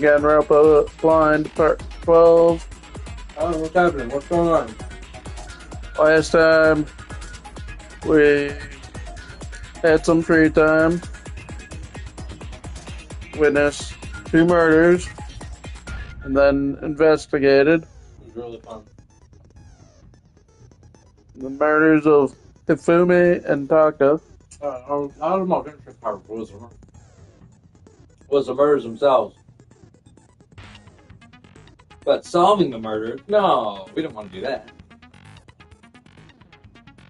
Danganropa Blind Part 12. Oh, what's happening? What's going on? Last time we had some free time, witnessed 2 murders, and then investigated It was really fun. the murders of Hifumi and Taka. I don't know. Interesting part was the murders themselves, but solving the murders? No, we don't want to do that.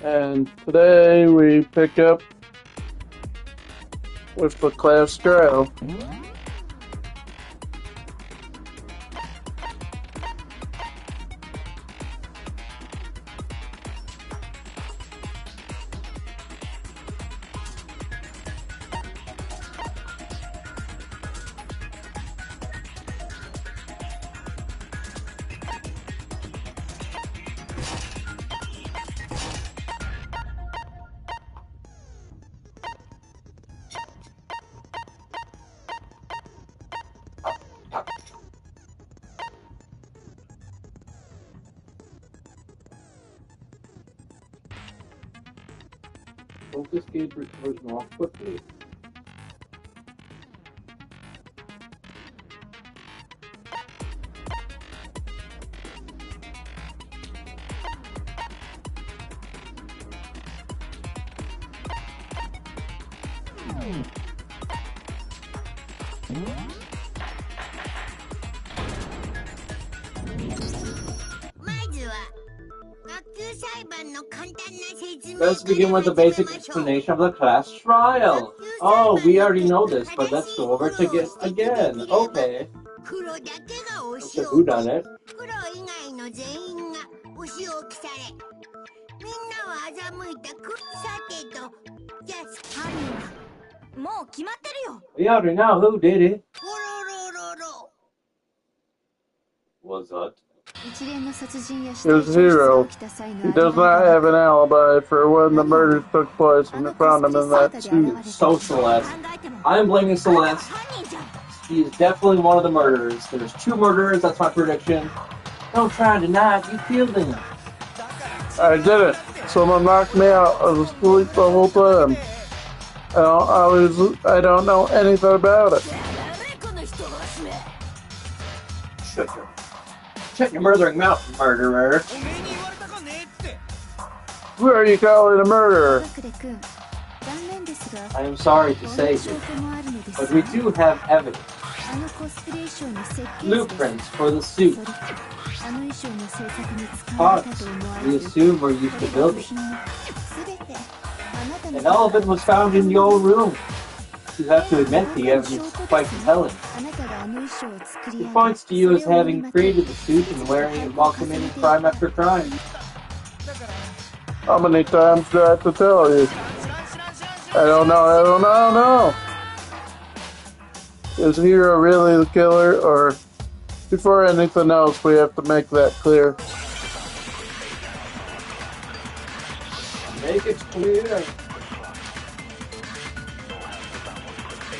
And today we pick up with the class trial. Focus gauge recovers more quickly. Let's begin with the basic explanation of the class trial. Oh, we already know this, but let's go over it again. Okay. So who done it? We already know who did it. Was that? Here's Hiro. He does not have an alibi for when the murders took place, and we found him in that suit. So Celeste. I'm blaming Celeste. She is definitely one of the murderers. There's 2 murderers, that's my prediction. Don't try to deny it, you killed them. I didn't. Someone knocked me out. I was asleep the whole time. I don't know anything about it. Shut your murdering mouth, murderer. Who are you calling a murderer? I am sorry to say this, but we do have evidence. Blueprints for the suit. Parts we assume were used to build it. And all of it was found in your room. You have to admit the evidence is quite compelling. It points to you as having created the suit and wearing it while committing crime after crime. How many times do I have to tell you? I don't know. Is Hiro really the killer, or before anything else, we have to make that clear? Make it clear.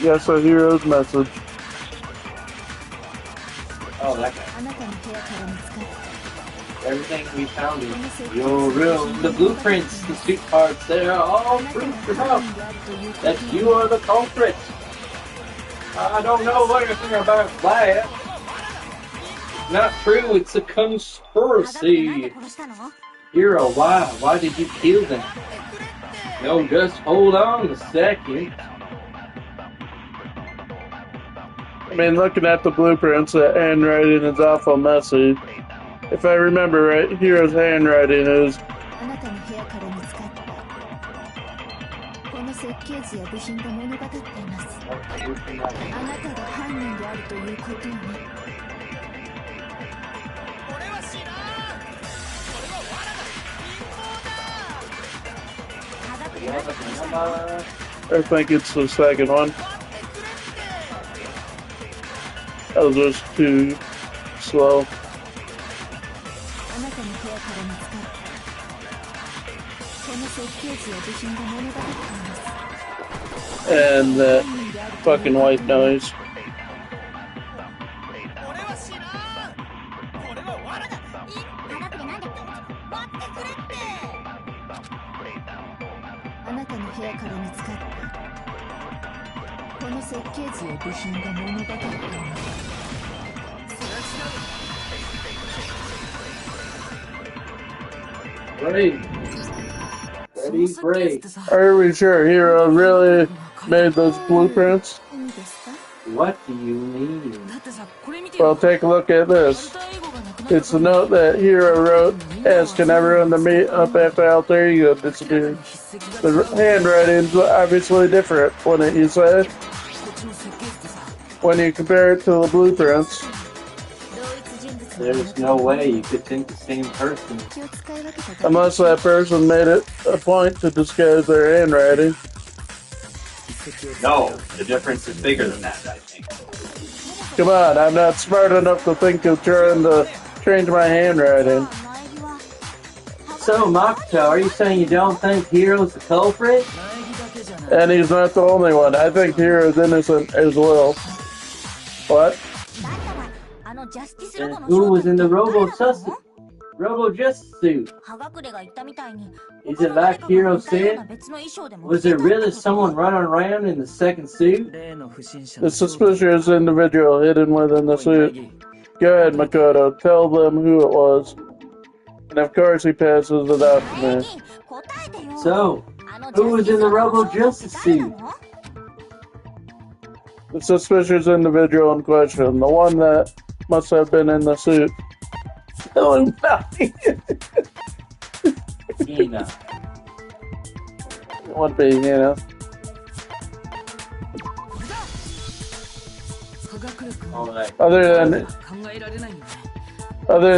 Yes, a Hiro's message. Oh, that guy. Everything we found in your room, the blueprints, the suit parts, they are all proof enough that you are the culprit. I don't know anything about that. Not true, it's a conspiracy. Hiro, why? Why did you kill them? No, just hold on a second. I mean, looking at the blueprints, that handwriting is awful messy. If I remember right, Hiro's handwriting is... I think it's the second one. That was just too slow. And that fucking white noise. あなたの部屋から見つかったこの設計図や部品が物語っています。Brave. Very brave. Are we sure Hero really made those blueprints? What do you mean? Well, take a look at this. It's the note that Hero wrote asking everyone to meet up after Alter Ego disappeared. The handwriting's obviously different, wouldn't you say? When you compare it to the blueprints. There's no way you could think the same person. Unless that person made it a point to disguise their handwriting. No, the difference is bigger than that, I think. Come on, I'm not smart enough to think of trying to change my handwriting. So, Makoto, are you saying you don't think Hero's the culprit? And he's not the only one. I think Hero's innocent as well. What? And who was in the Robo-Justice suit? Is it like Hero said? Was there really someone running around in the second suit? The suspicious individual hidden within the suit. Go ahead, Makoto. Tell them who it was. And of course he passes it out to me. So, who was in the Robo-Justice suit? The suspicious individual in question. The one that must have been in the suit. Killing Valley. Hina. It would be, you know. Alright. Other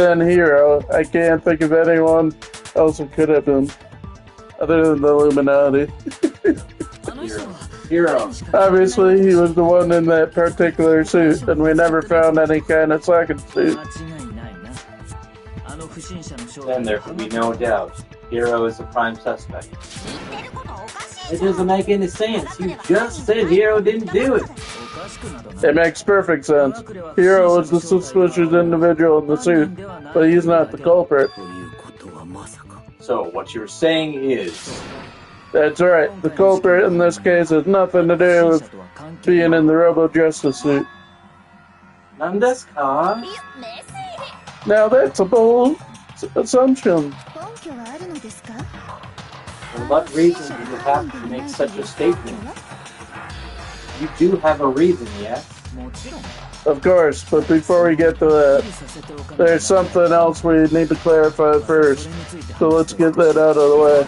than Hero, I can't think of anyone else who could have been. Other than the Illuminati. Hero. Obviously, he was the one in that particular suit, and we never found any kind of second suit. Then there can be no doubt. Hero is the prime suspect. It doesn't make any sense. You just said Hero didn't do it. It makes perfect sense. Hero is the suspicious individual in the suit, but he's not the culprit. So what you're saying is... That's right. The culprit in this case has nothing to do with being in the Robo-Justice suit. Nandesu? Now that's a bold assumption. For what reason do you have to make such a statement? You do have a reason, yes? Of course, but before we get to that, there's something else we need to clarify first. So let's get that out of the way.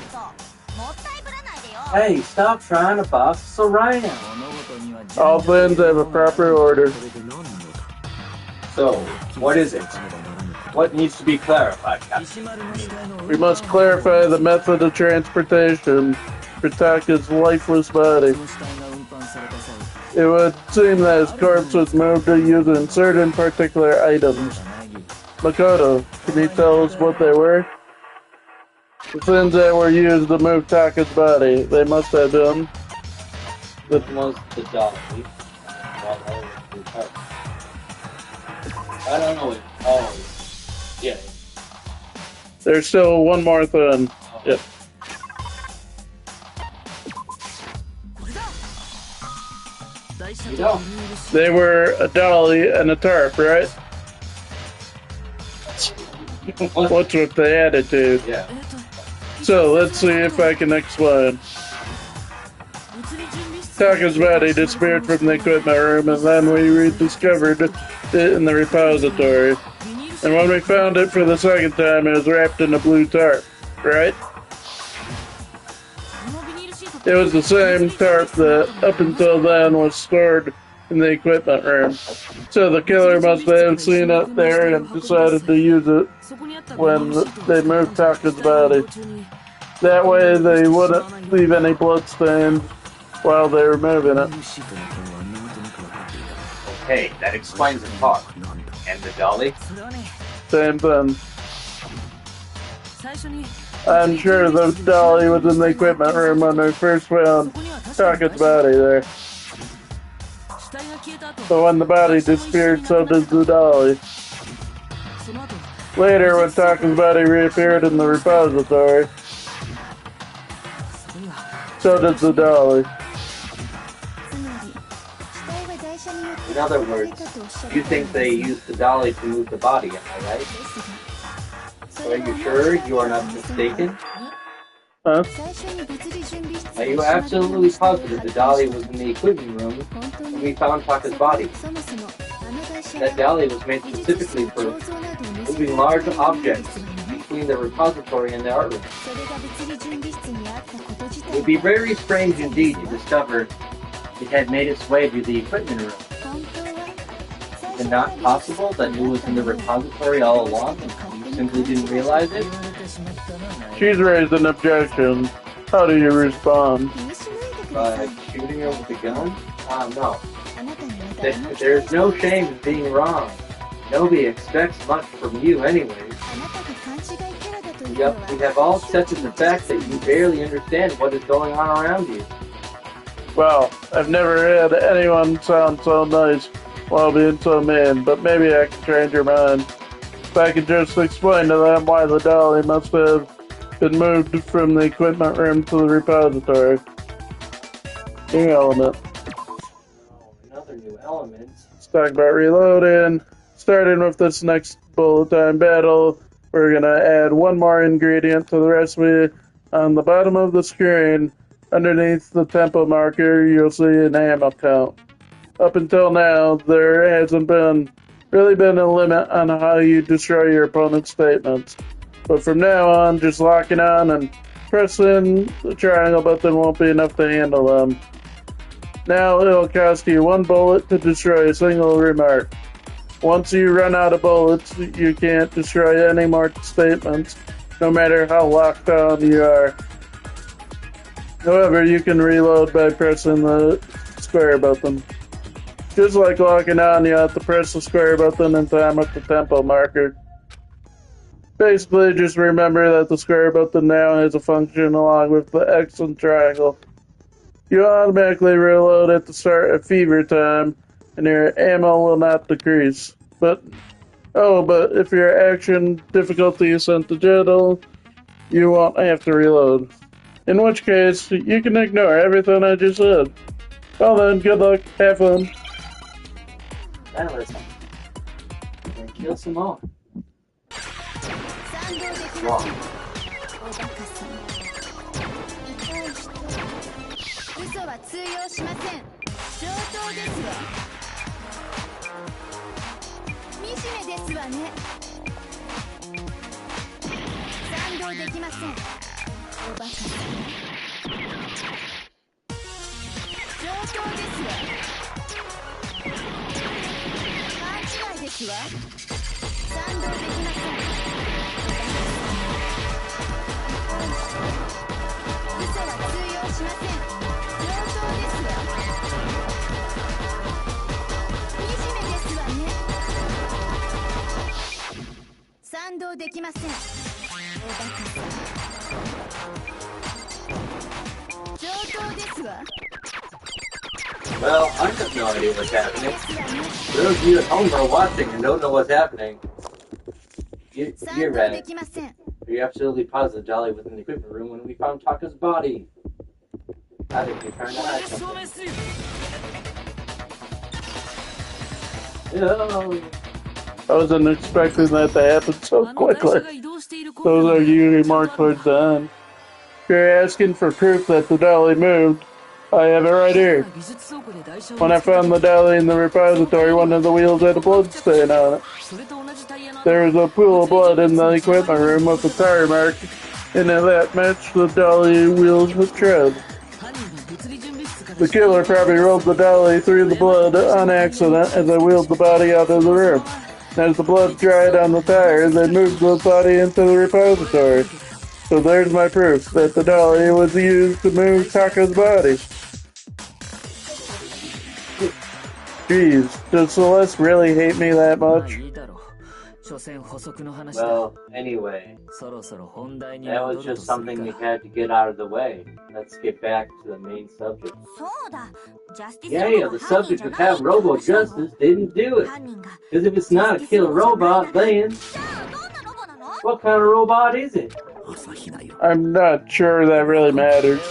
Hey, stop trying to boss us around. All things have a proper order. So, what is it? What needs to be clarified, Captain? We must clarify the method of transportation for Taka's lifeless body. It would seem that his corpse was moved using certain particular items. Makoto, can you tell us what they were? The things that were used to move Taka's body, they must have been... What was the dolly? I don't know it. Oh, yeah. There's still one more thing. Yep. You know. They were a dolly and a tarp, right? What's with the attitude? Yeah. So, let's see if I can explain. Taka's body disappeared from the equipment room, and then we rediscovered it in the repository. And when we found it for the second time, it was wrapped in a blue tarp, right? It was the same tarp that, up until then, was stored in the equipment room. So the killer must have seen it there and decided to use it when they moved Taka's body. That way they wouldn't leave any blood stains while they were moving it. Okay, that explains the part. And the dolly? Same thing. I'm sure the dolly was in the equipment room when they first found Taka's body there. But when the body disappeared, so did the dolly. Later, when Taka's body reappeared in the repository, so did the dolly. In other words, you think they used the dolly to move the body, am I right? So are you sure you are not mistaken? Huh? Are you absolutely positive the dolly was in the equipment room when we found Taka's body? That dolly was made specifically for moving large objects between the repository and the art room. It would be very strange indeed to discover it had made its way to the equipment room. Is it not possible that it was in the repository all along and you simply didn't realize it? She's raised an objection. How do you respond? By shooting her with a gun? No. There's no shame in being wrong. Nobody expects much from you anyways. We have all accepted the fact that you barely understand what is going on around you. Well, I've never had anyone sound so nice while being so mean, but maybe I can change your mind. If I could just explain to them why the dolly must have been moved from the equipment room to the repository. New element. Another new element. Let's talk about reloading. Starting with this next bullet time battle, we're going to add one more ingredient to the recipe. On the bottom of the screen, underneath the tempo marker, you'll see an ammo count. Up until now, there hasn't really been a limit on how you destroy your opponent's statements. But from now on, just locking on and pressing the triangle button won't be enough to handle them. Now it'll cost you one bullet to destroy a single remark. Once you run out of bullets, you can't destroy any more statements, no matter how locked on you are. However, you can reload by pressing the square button. Just like locking on, you have to press the square button and time up the tempo marker. Basically, just remember that the square button now has a function along with the X and triangle. You automatically reload at the start of fever time, and your ammo will not decrease. But if your action difficulty is set to gentle, you won't have to reload. In which case, you can ignore everything I just said. Well then, good luck, have fun. That was and kill some more. Wow. 嘘は通用しません。上等ですわ。惨めですわね。賛同できません。おバカさん。上等ですわ。勘違いですわ。賛同できません。嘘は通用しません。上等ですわ。惨めですわね。賛同できません。おバカさん。上等ですわ。Well, I have no idea what's happening. For those of you at home who are watching and don't know what's happening, you're right. You're absolutely positive Dolly was in the equipment room when we found Taka's body. I think you're trying to hide something. No. I wasn't expecting that to happen so quickly. Those are usually more towards the end. If you're asking for proof that the dolly moved, I have it right here. When I found the dolly in the repository, one of the wheels had a blood stain on it. There was a pool of blood in the equipment room with a tire mark in it that matched the dolly wheel's tread. The killer probably rolled the dolly through the blood on accident as they wheeled the body out of the room. As the blood dried on the tire, they moved the body into the repository. So there's my proof that the dolly was used to move Taka's body. Jeez, does Celeste really hate me that much? Well, anyway, that was just something we had to get out of the way. Let's get back to the main subject. Yeah, the subject of how Robo Justice didn't do it. Because if it's not a killer robot, then what kind of robot is it? I'm not sure that really matters.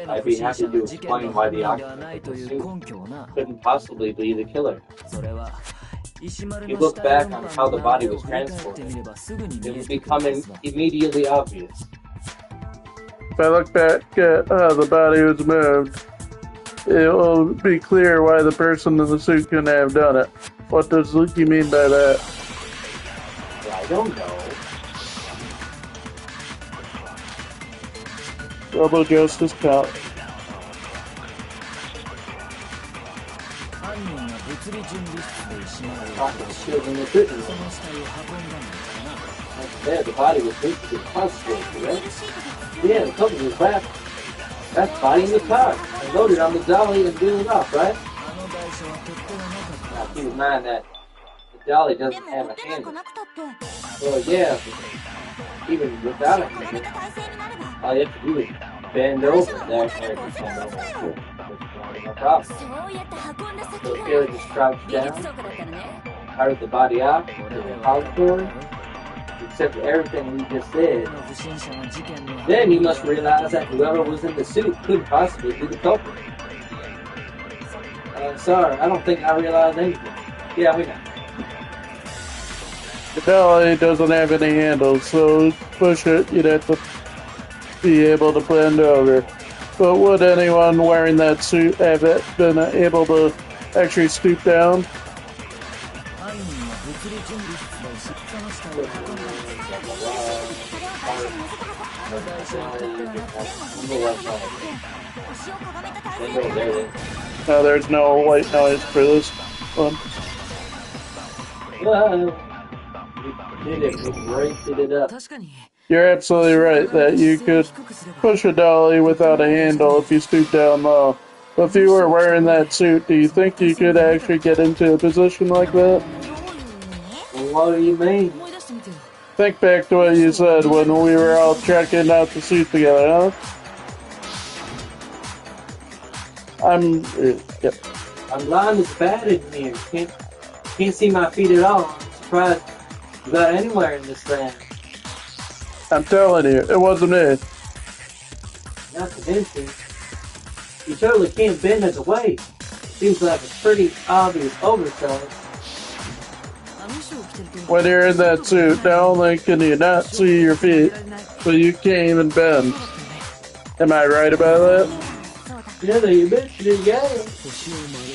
I'd be happy to explain why the occupant of the suit couldn't possibly be the killer. You look back on how the body was transported, it would become immediately obvious. If I look back at how the body was moved, it will be clear why the person in the suit couldn't have done it. What does you mean by that? I don't know. Robo Justice count. The body was basically concentrated, right? Yeah, the company was wrapped. That's body in the car and loaded on the dolly and wheeled off, right? Now keep in mind that the dolly doesn't have a handle. Well, yeah, even without a handle, all you have to do is bend over. There, bend over. No problem. So Taylor just crouched down, parted the body out, the polyphony, except everything we just said. Then you must realize that whoever was in the suit couldn't possibly be the culprit. Sorry, I don't think I realized anything. Yeah, we know. The dolly doesn't have any handles, so to push it, you'd have to be able to bend over. But would anyone wearing that suit have been able to actually stoop down? No, there's no white noise for this one. We did it. We raised it up. You're absolutely right that you could push a dolly without a handle if you stoop down low. But if you were wearing that suit, do you think you could actually get into a position like that? Well, what do you mean? Think back to what you said when we were all checking out the suit together, huh? Yep. I'm blind as bad in here. Can't see my feet at all. I'm surprised you got anywhere in this thing. I'm telling you, it wasn't me. Not convincing. You totally can't bend it away. Seems like a pretty obvious oversight. When you're in that suit, not only can you not see your feet, but you can't even bend. Am I right about that? Yeah, you mentioned it, yeah.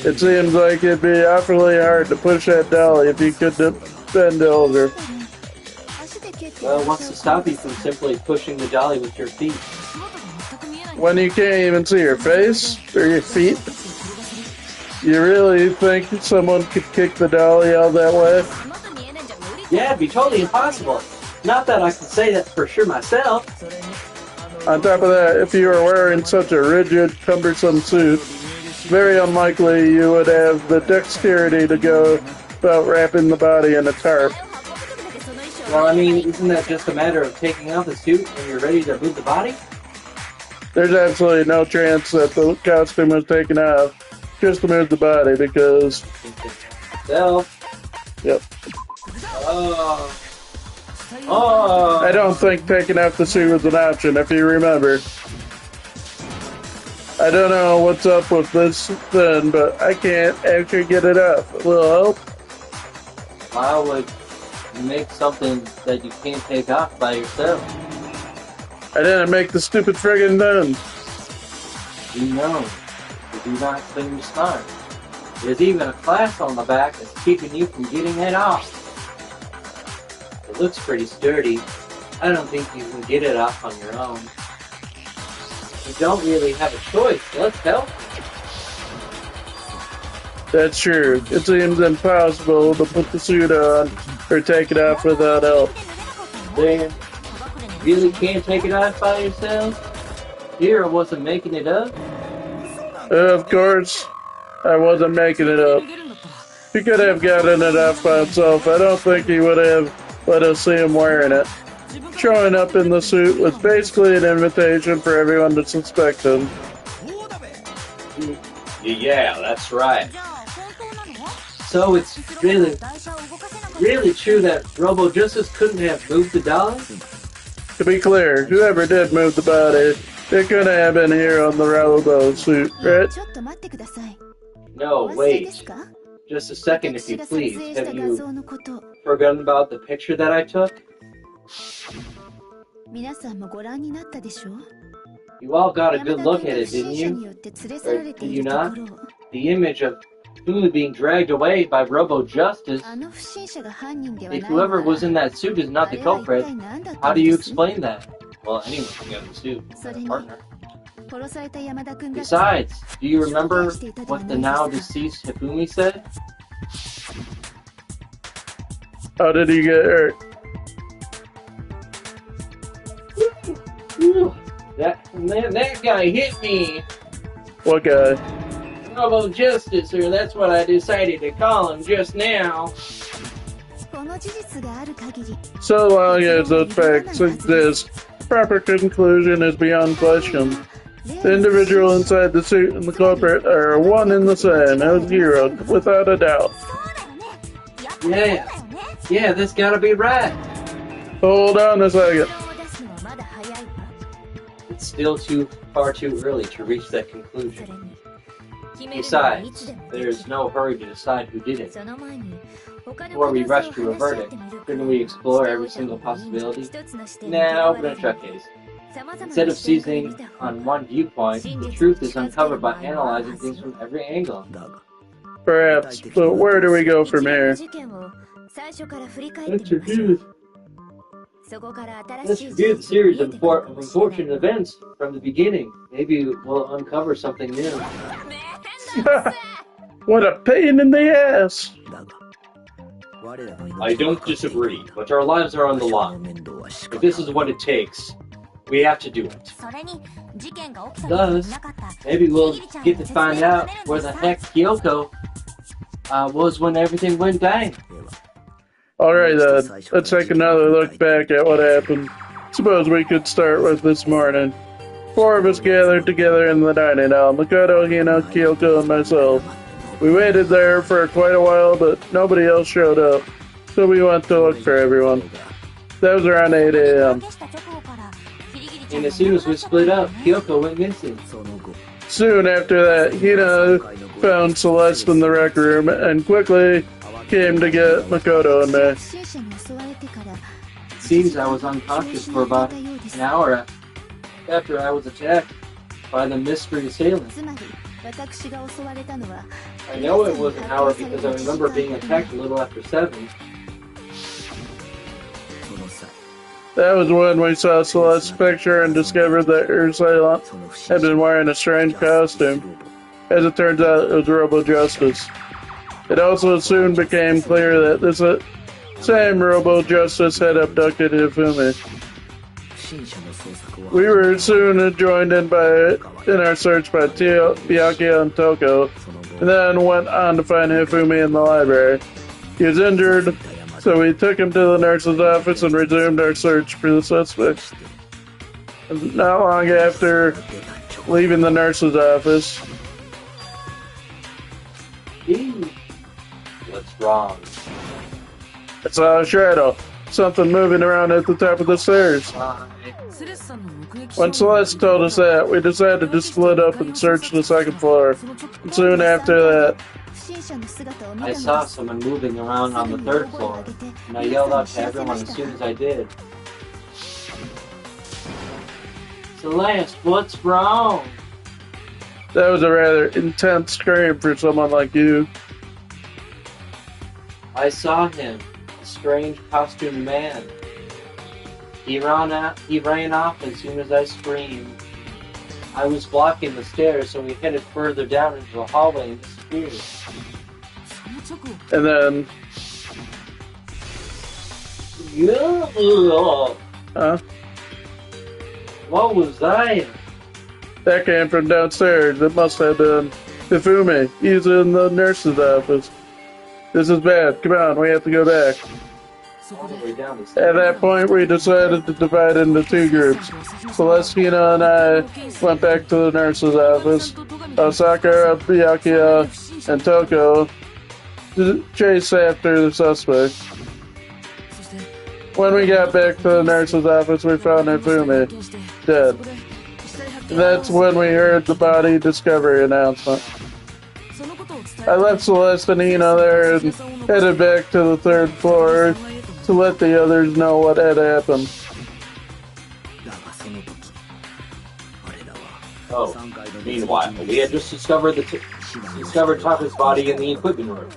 It seems like it'd be awfully hard to push that dolly if you could bend over. Well, what's to stop you from simply pushing the dolly with your feet? When you can't even see your face or your feet, you really think someone could kick the dolly out that way? Yeah, it'd be totally impossible. Not that I can say that for sure myself. On top of that, if you were wearing such a rigid, cumbersome suit, very unlikely you would have the dexterity to go about wrapping the body in a tarp. Well, I mean, isn't that just a matter of taking off the suit when you're ready to move the body? There's absolutely no chance that the costume was taken off just to move the body because... Yep. I don't think taking off the suit was an option, if you remember. I don't know what's up with this thing, but I can't actually get it off. Will help? Why would you make something that you can't take off by yourself? I didn't make the stupid friggin' gun. You know, you do not seem smart. There's even a class on the back that's keeping you from getting it off. It looks pretty sturdy. I don't think you can get it off on your own. You don't really have a choice. Let's help you. That's true. It seems impossible to put the suit on or take it off without help. Then, you really can't take it off by yourself? Here, I wasn't making it up. Of course, I wasn't making it up. He could have gotten it off by himself. I don't think he would have let us see him wearing it. Showing up in the suit was basically an invitation for everyone to suspect him. Yeah, that's right. So it's really true that Robo Justice couldn't have moved the dolly? To be clear, whoever did move the body, it couldn't have been here on the Robo suit, right? No, wait. Just a second, if you please. Have you forgotten about the picture that I took? You all got a good look at it, didn't you? Or did you not? The image of Fumi being dragged away by Robo Justice. If whoever was in that suit is not the culprit, how do you explain that? Well, anyone can get the suit, a partner. Besides, do you remember what the now deceased Hifumi said? How did he get hurt? That guy hit me! What guy? Robo Justice, or that's what I decided to call him just now. So long as those facts exist, proper conclusion is beyond question. The individual inside the suit and the culprit are one and the same, as zero, without a doubt. Yeah, that's gotta be right. Hold on a second. It's still far too early to reach that conclusion. Besides, there's no hurry to decide who did it. Before we rush to a verdict, couldn't we explore every single possibility? Nah, open a truck case. Instead of seizing on one viewpoint, the truth is uncovered by analyzing things from every angle. Perhaps, but where do we go from here? Let's review the series of unfortunate events from the beginning. Maybe we'll uncover something new. What a pain in the ass! I don't disagree, but our lives are on the line. If this is what it takes, we have to do it. Thus, maybe we'll get to find out where the heck Kyoko was when everything went down. Alright then, let's take another look back at what happened. Suppose we could start with this morning. 4 of us gathered together in the dining hall, Makoto, Hina, Kyoko, and myself. We waited there for quite a while, but nobody else showed up, so we went to look for everyone. That was around 8 a.m. And as soon as we split up, Kyoko went missing. Soon after that, Hina found Celeste in the rec room and quickly came to get Makoto and me. It seems I was unconscious for about an hour after I was attacked by the mystery assailant. I know it was an hour because I remember being attacked a little after 7. That was when we saw Celeste's picture and discovered that her assailant had been wearing a strange costume. As it turns out, it was Robo Justice. It also soon became clear that this same Robo Justice had abducted Hifumi. We were soon joined in our search by Byakuya and Toko, and then went on to find Hifumi in the library. He was injured, so we took him to the nurse's office and resumed our search for the suspect. And not long after leaving the nurse's office, what's wrong? I saw a shadow, something moving around at the top of the stairs. When Celeste told us that, we decided to split up and search the second floor. And soon after that, I saw someone moving around on the 3rd floor, and I yelled out to everyone as soon as I did. Celeste, what's wrong? that was a rather intense scream for someone like you. I saw him, a strange costumed man. He ran off as soon as I screamed. I was blocking the stairs, so we headed further down into the hallway and disappeared. And then... Huh? What was that? That came from downstairs. It must have been Hifumi. He's in the nurse's office. This is bad. Come on, we have to go back. All the way down the At stairs. that point, we decided to divide into two groups. Celestina and I went back to the nurse's office. Osaka, Byakuya, and Toko chased after the suspect. When we got back to the nurse's office, we found Ifumi dead. And that's when we heard the body discovery announcement. I left Celeste and Ina there and headed back to the third floor to let the others know what had happened. Oh, meanwhile, we had just discovered Taka's body in the equipment room.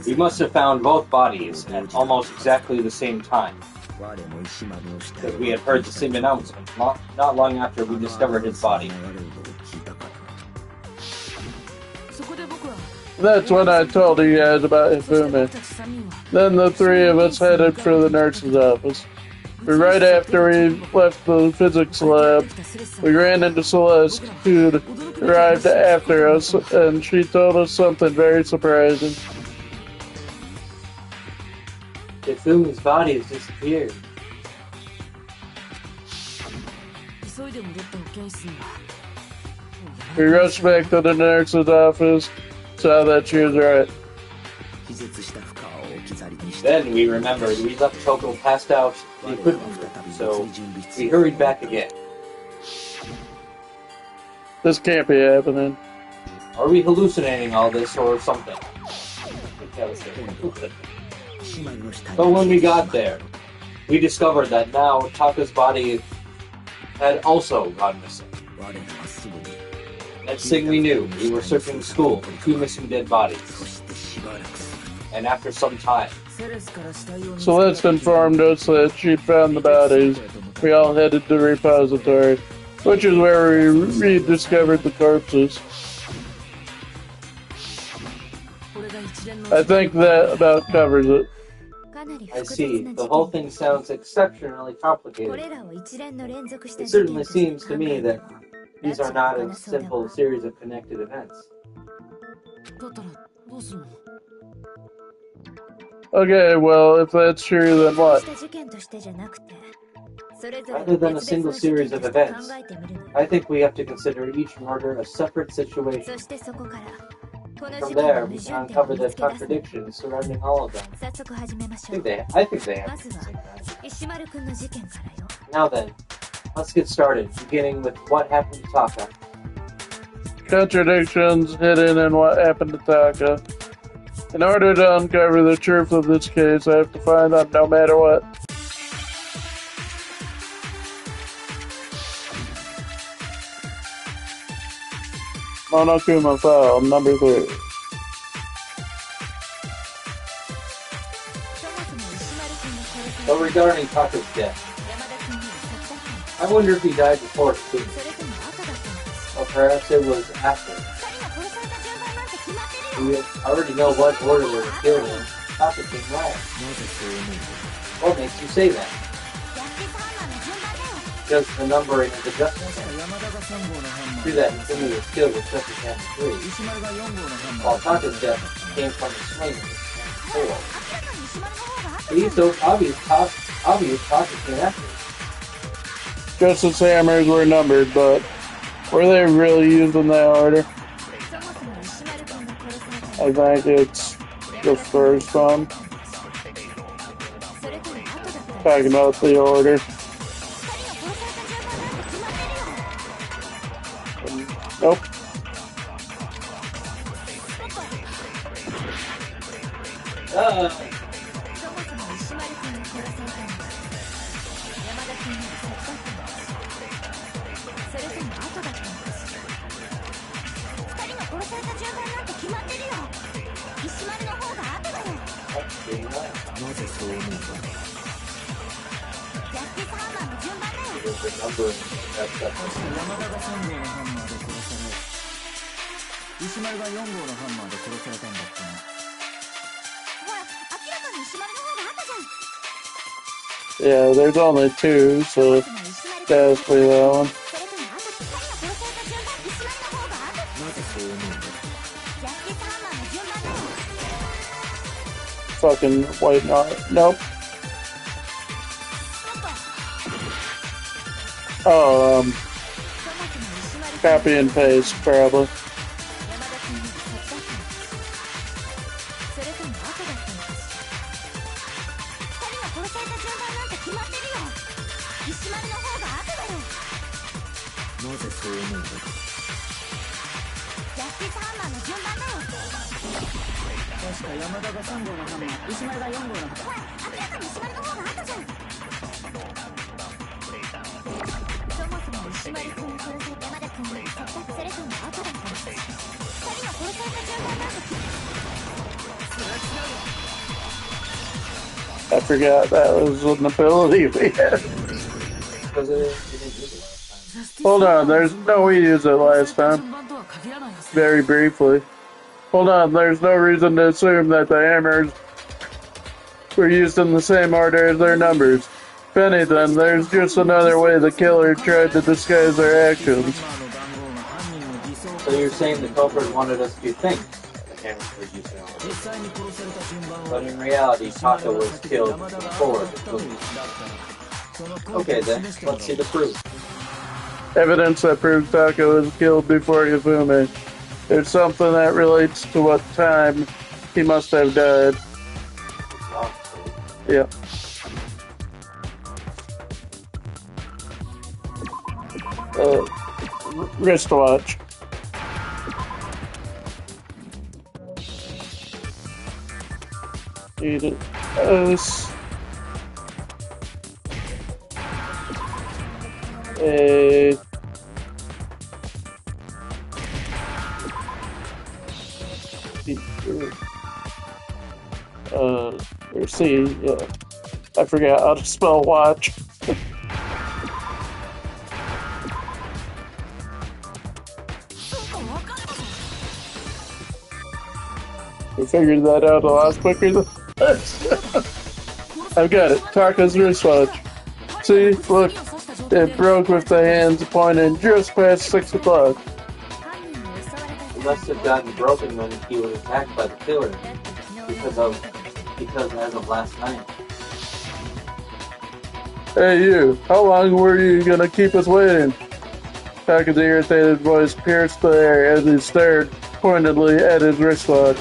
We must have found both bodies at almost exactly the same time, because we had heard the same announcement not long after we discovered his body. That's when I told you guys about Ifumi. Then the three of us headed for the nurse's office. But right after we left the physics lab, we ran into Celeste, who arrived after us, and she told us something very surprising. Ifumi's body has disappeared. We rushed back to the nurse's office, saw that she was right. Then we remembered we left Toko passed out in the equipment room, so we hurried back again. This can't be happening. Are we hallucinating all this or something? But when we got there, we discovered that now Taka's body had also gone missing. Next thing we knew, we were searching the school for 2 missing dead bodies. And after some time, Celeste informed us that she'd found the bodies. We all headed to the repository, which is where we rediscovered the corpses. I think that about covers it. I see, the whole thing sounds exceptionally complicated. It certainly seems to me that these are not a simple series of connected events. Okay, well, if that's true, then what? Rather than a single series of events, I think we have to consider each murder a separate situation. From there, we can uncover the contradictions surrounding all of them. I think they have to be the same time. Now then, let's get started, beginning with what happened to Taka. Contradictions hidden in what happened to Taka. In order to uncover the truth of this case, I have to find out no matter what. Monokuma file number 3. So regarding Taka's death, I wonder if he died before Ifumi, or perhaps it was after. We already know what order they were killed in. Taka came last. What makes you say that? Because the numbering of the justice hand. True that Ifumi was killed with justice hand 3, while Taka's death came from the swing 4. These so obvious Taka came after. Justice hammers were numbered, but were they really used in that order? I think it's the first one. Talking about the order. Nope. Yeah, there's only 2, so that's for that one. fucking white knot. Nope. Oh, copy and paste, probably. I forgot that was an ability we had. Hold on, we used it last time. Very briefly. Hold on, there's no reason to assume that the hammers were used in the same order as their numbers. If anything, there's just another way the killer tried to disguise their actions. So you're saying the culprit wanted us to think the hammers were used in order. But in reality, Taka was killed before the movie. Okay then, let's see the proof. Evidence that proves Taka was killed before Yafume. There's something that relates to what time he must have died. Yeah. Wristwatch. Need it. Let's see, yeah. I forgot how to spell watch. We figured that out a lot quicker than I've got it. Taka's wristwatch. See, look, it broke with the hands pointing just past 6 o'clock. It must have gotten broken when he was attacked by the killer, because as of last night. Hey you, how long were you gonna keep us waiting? Taka's irritated voice pierced the air as he stared pointedly at his wristwatch.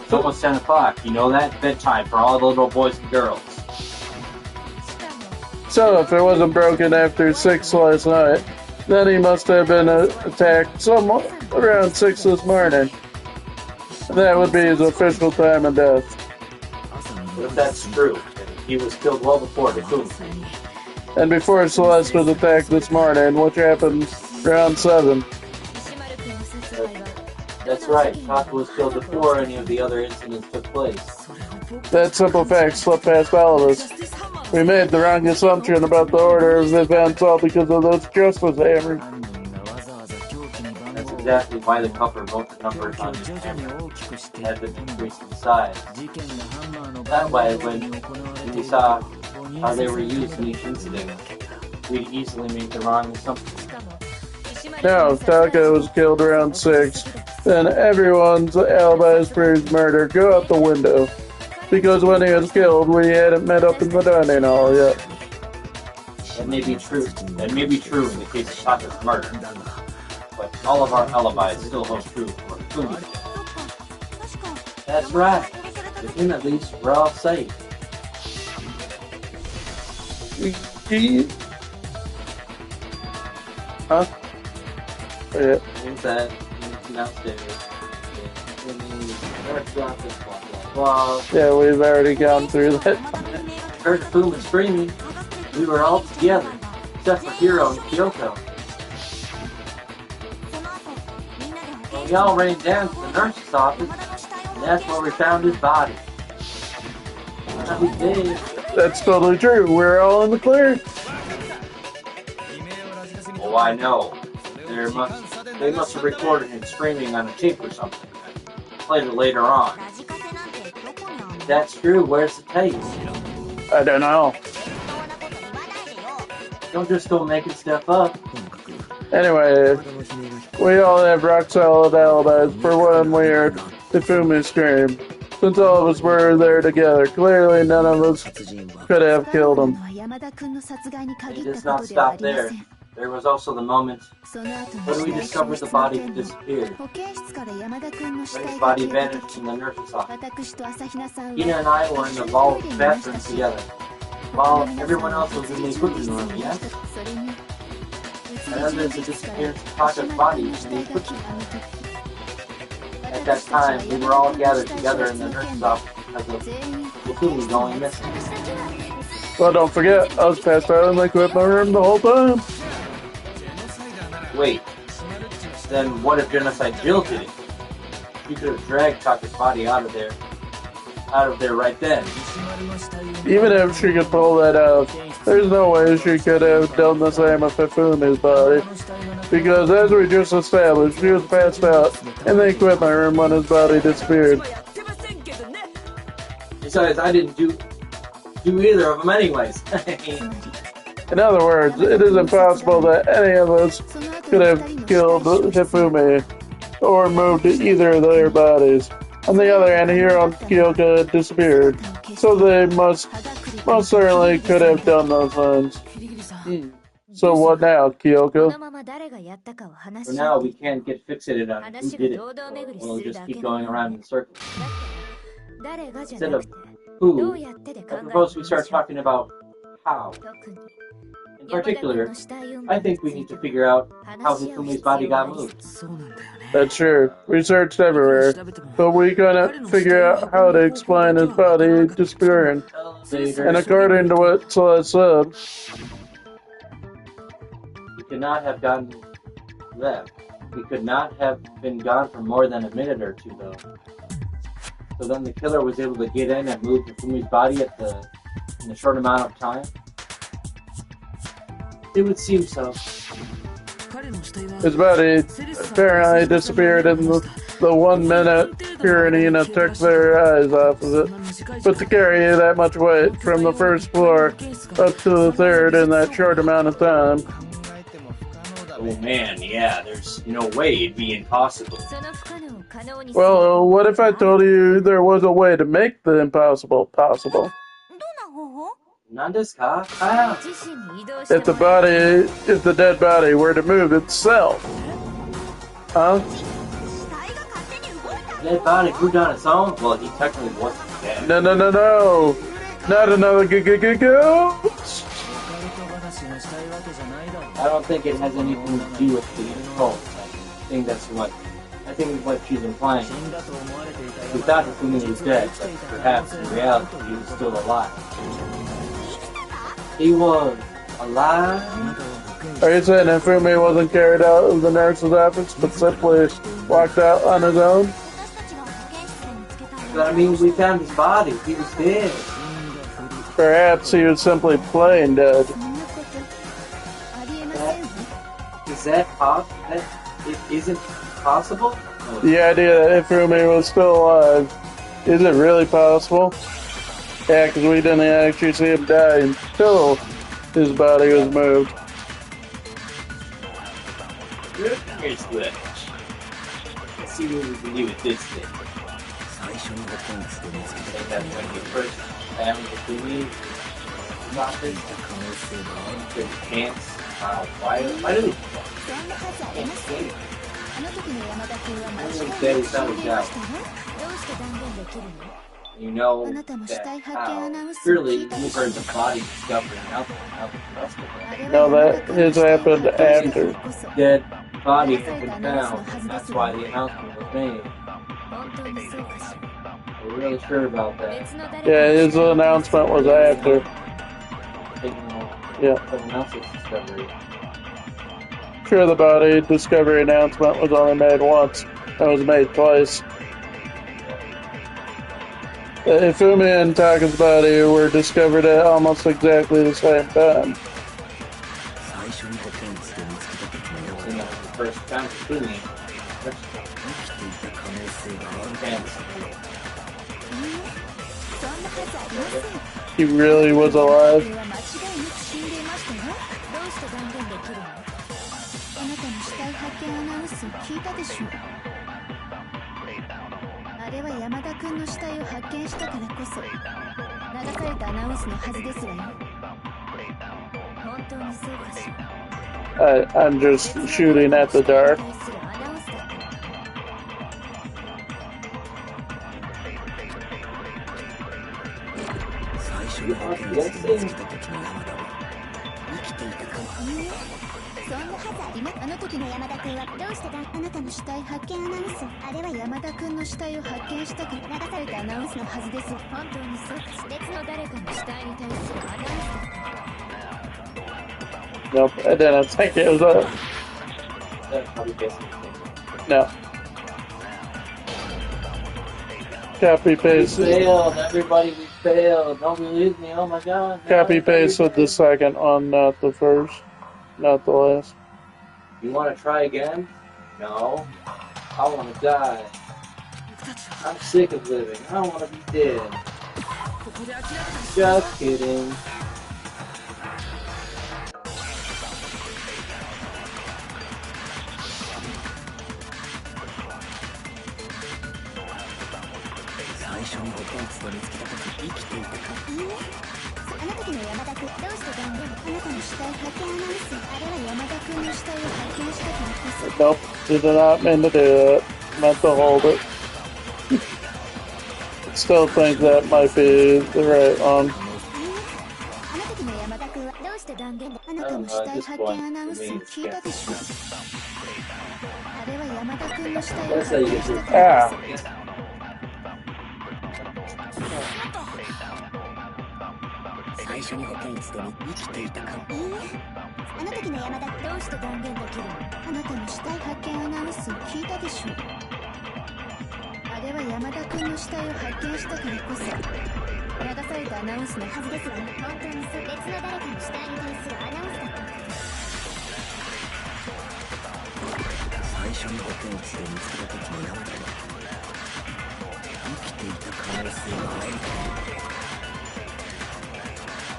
It's almost 10 o'clock, you know that? Bedtime for all the little boys and girls. So if it wasn't broken after 6 last night, then he must have been attacked somewhere around 6 this morning. That would be his official time of death. If that's true, he was killed well before the coup. And before Celeste was attacked this morning, which happened around 7. That's right, Taka was killed before any of the other incidents took place. That simple fact slipped past all of us. We made the wrong assumption about the order of events all because of those justice hammers. That's exactly why the culprit wrote the numbers on his hammer. It had been increased in size. That way, when we saw how they were used in each incident, we'd easily make the wrong assumption. Now, if Taka was killed around 6, then everyone's alibis for his murder go out the window. Because when he was killed, we hadn't met up in the dining hall yet. That may be true. That may be true in the case of Taka's murder. But all of our alibis still hold true for Fumi's death. That's right. With him at least, we're all safe. Huh? Yeah. Who's that? Downstairs. Yeah, we've already gone through that. Heard the Fuma screaming. We were all together, except for Hiro and Kyoko. We all ran down to the nurse's office, and that's where we found his body. We did. That's totally true. We're all in the clear. Oh, I know. They must have recorded him screaming on a tape or something. Played it later on. If that's true, where's the tape? I don't know. Don't just go making stuff up. Anyway, we all have rock solid alibis for when we heard the Fumi scream. Since all of us were there together, clearly none of us could have killed him. It does not stop there. There was also the moment when we discovered the body had disappeared. When his body vanished in the nurse's office. Ina and I were in the bathroom together, while everyone else was in the equipment room, yes? And then there's the disappearance of Taka's body in the equipment room. At that time, we were all gathered together in the nurse's office because of Yafumi going missing. Well, don't forget, I was passed out in the equipment room the whole time. Wait, then what if Genocide Jill did it? You could have dragged Taka's body out of there right then. Even if she could pull that out, there's no way she could have done the same with Hifumi's body. Because as we just established, she was passed out in the equipment room when his body disappeared. Besides, I didn't do either of them anyways. In other words, it is impossible that any of us could have killed Hifumi or moved either of their bodies. On the other hand, Hiro and Kyoka had disappeared, so they most certainly could have done those things. So what now, Kyoka? For now, we can't get fixated on who did it, or we'll just keep going around in circles. Instead of who, I propose we start talking about how. In particular, I think we need to figure out how Hifumi's body got moved. That's true. We searched everywhere, but we couldn't figure out how to explain his body disappearing. And according to what Celeste said, we could not have gotten left. We could not have been gone for more than a minute or two, though. So then the killer was able to get in and move Hifumi's body in a short amount of time? It would seem so. his body apparently disappeared in the 1 minute Pyranina took their eyes off of it. But to carry that much weight from the first floor up to the third in that short amount of time. Oh man, yeah, there's no way it'd be impossible. Well, what if I told you there was a way to make the impossible possible? If the dead body were to move itself. Huh? Dead body moved on its own? Well, he technically wasn't dead. No. Not another ghost. I don't think it has anything to do with the cult. I think what she's implying. We thought Hifumi was dead, but perhaps in reality he was still alive. He was alive? Are you saying Hifumi wasn't carried out of the nurse's office, but simply walked out on his own? But I mean, we found his body. He was dead. Perhaps he was simply plain dead. Is that possible? That it isn't possible? No. The idea that Hifumi was still alive, is it really possible? Yeah, because we didn't actually see him die until his body was moved. Here's the... Let's see what we can do with this thing. I think that when we first found Hifumi, nothing. The pants. Why do they... That is not a doubt. You know that how surely you heard the body discovered nothing of the rest of it. No, that has happened after. Dead body had been found, and that's why the announcement was made. We're really sure about that. Yeah, his announcement was after. Yeah. The announcement discovery. Sure, the body discovery announcement was only made once. It was made twice. Hifumi and Taka's body were discovered at almost exactly the same time. First found Hifumi. He really was alive. あれは山田君の死体を発見したからこそ流されたアナウンスのはずですわよ。本当にそうかしら。I'm just shooting at the dark. Nope, I didn't think it was a... No. Copy paste. We failed, everybody, we failed. Don't believe me, oh my god. Copy paste with the second one, not the first. Not the last. You want to try again? No. I want to die. I'm sick of living. I don't want to be dead. Just kidding. Nope, did not mean to do it. Meant to hold it. Still think that might be the right one. Ah.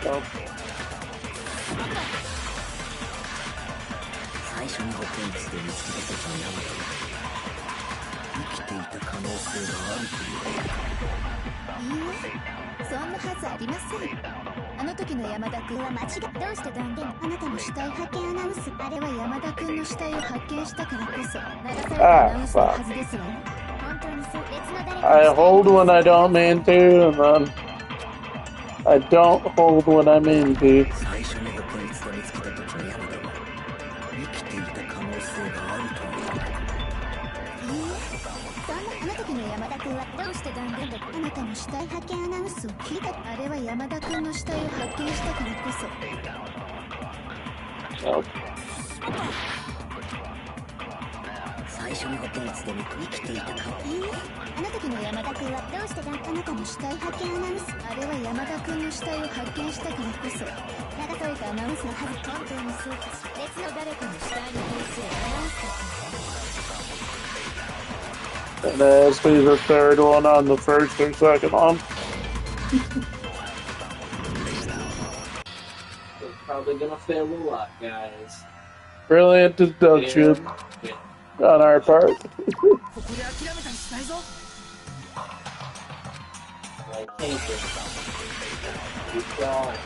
Nope. Ah, fuck. I hold when I don't mean to, and then I don't hold when I mean to. Nope. And as be the third one on the first or second one. We're probably gonna fail a lot, guys. Brilliant deduction on our part. I hate this. Keep going.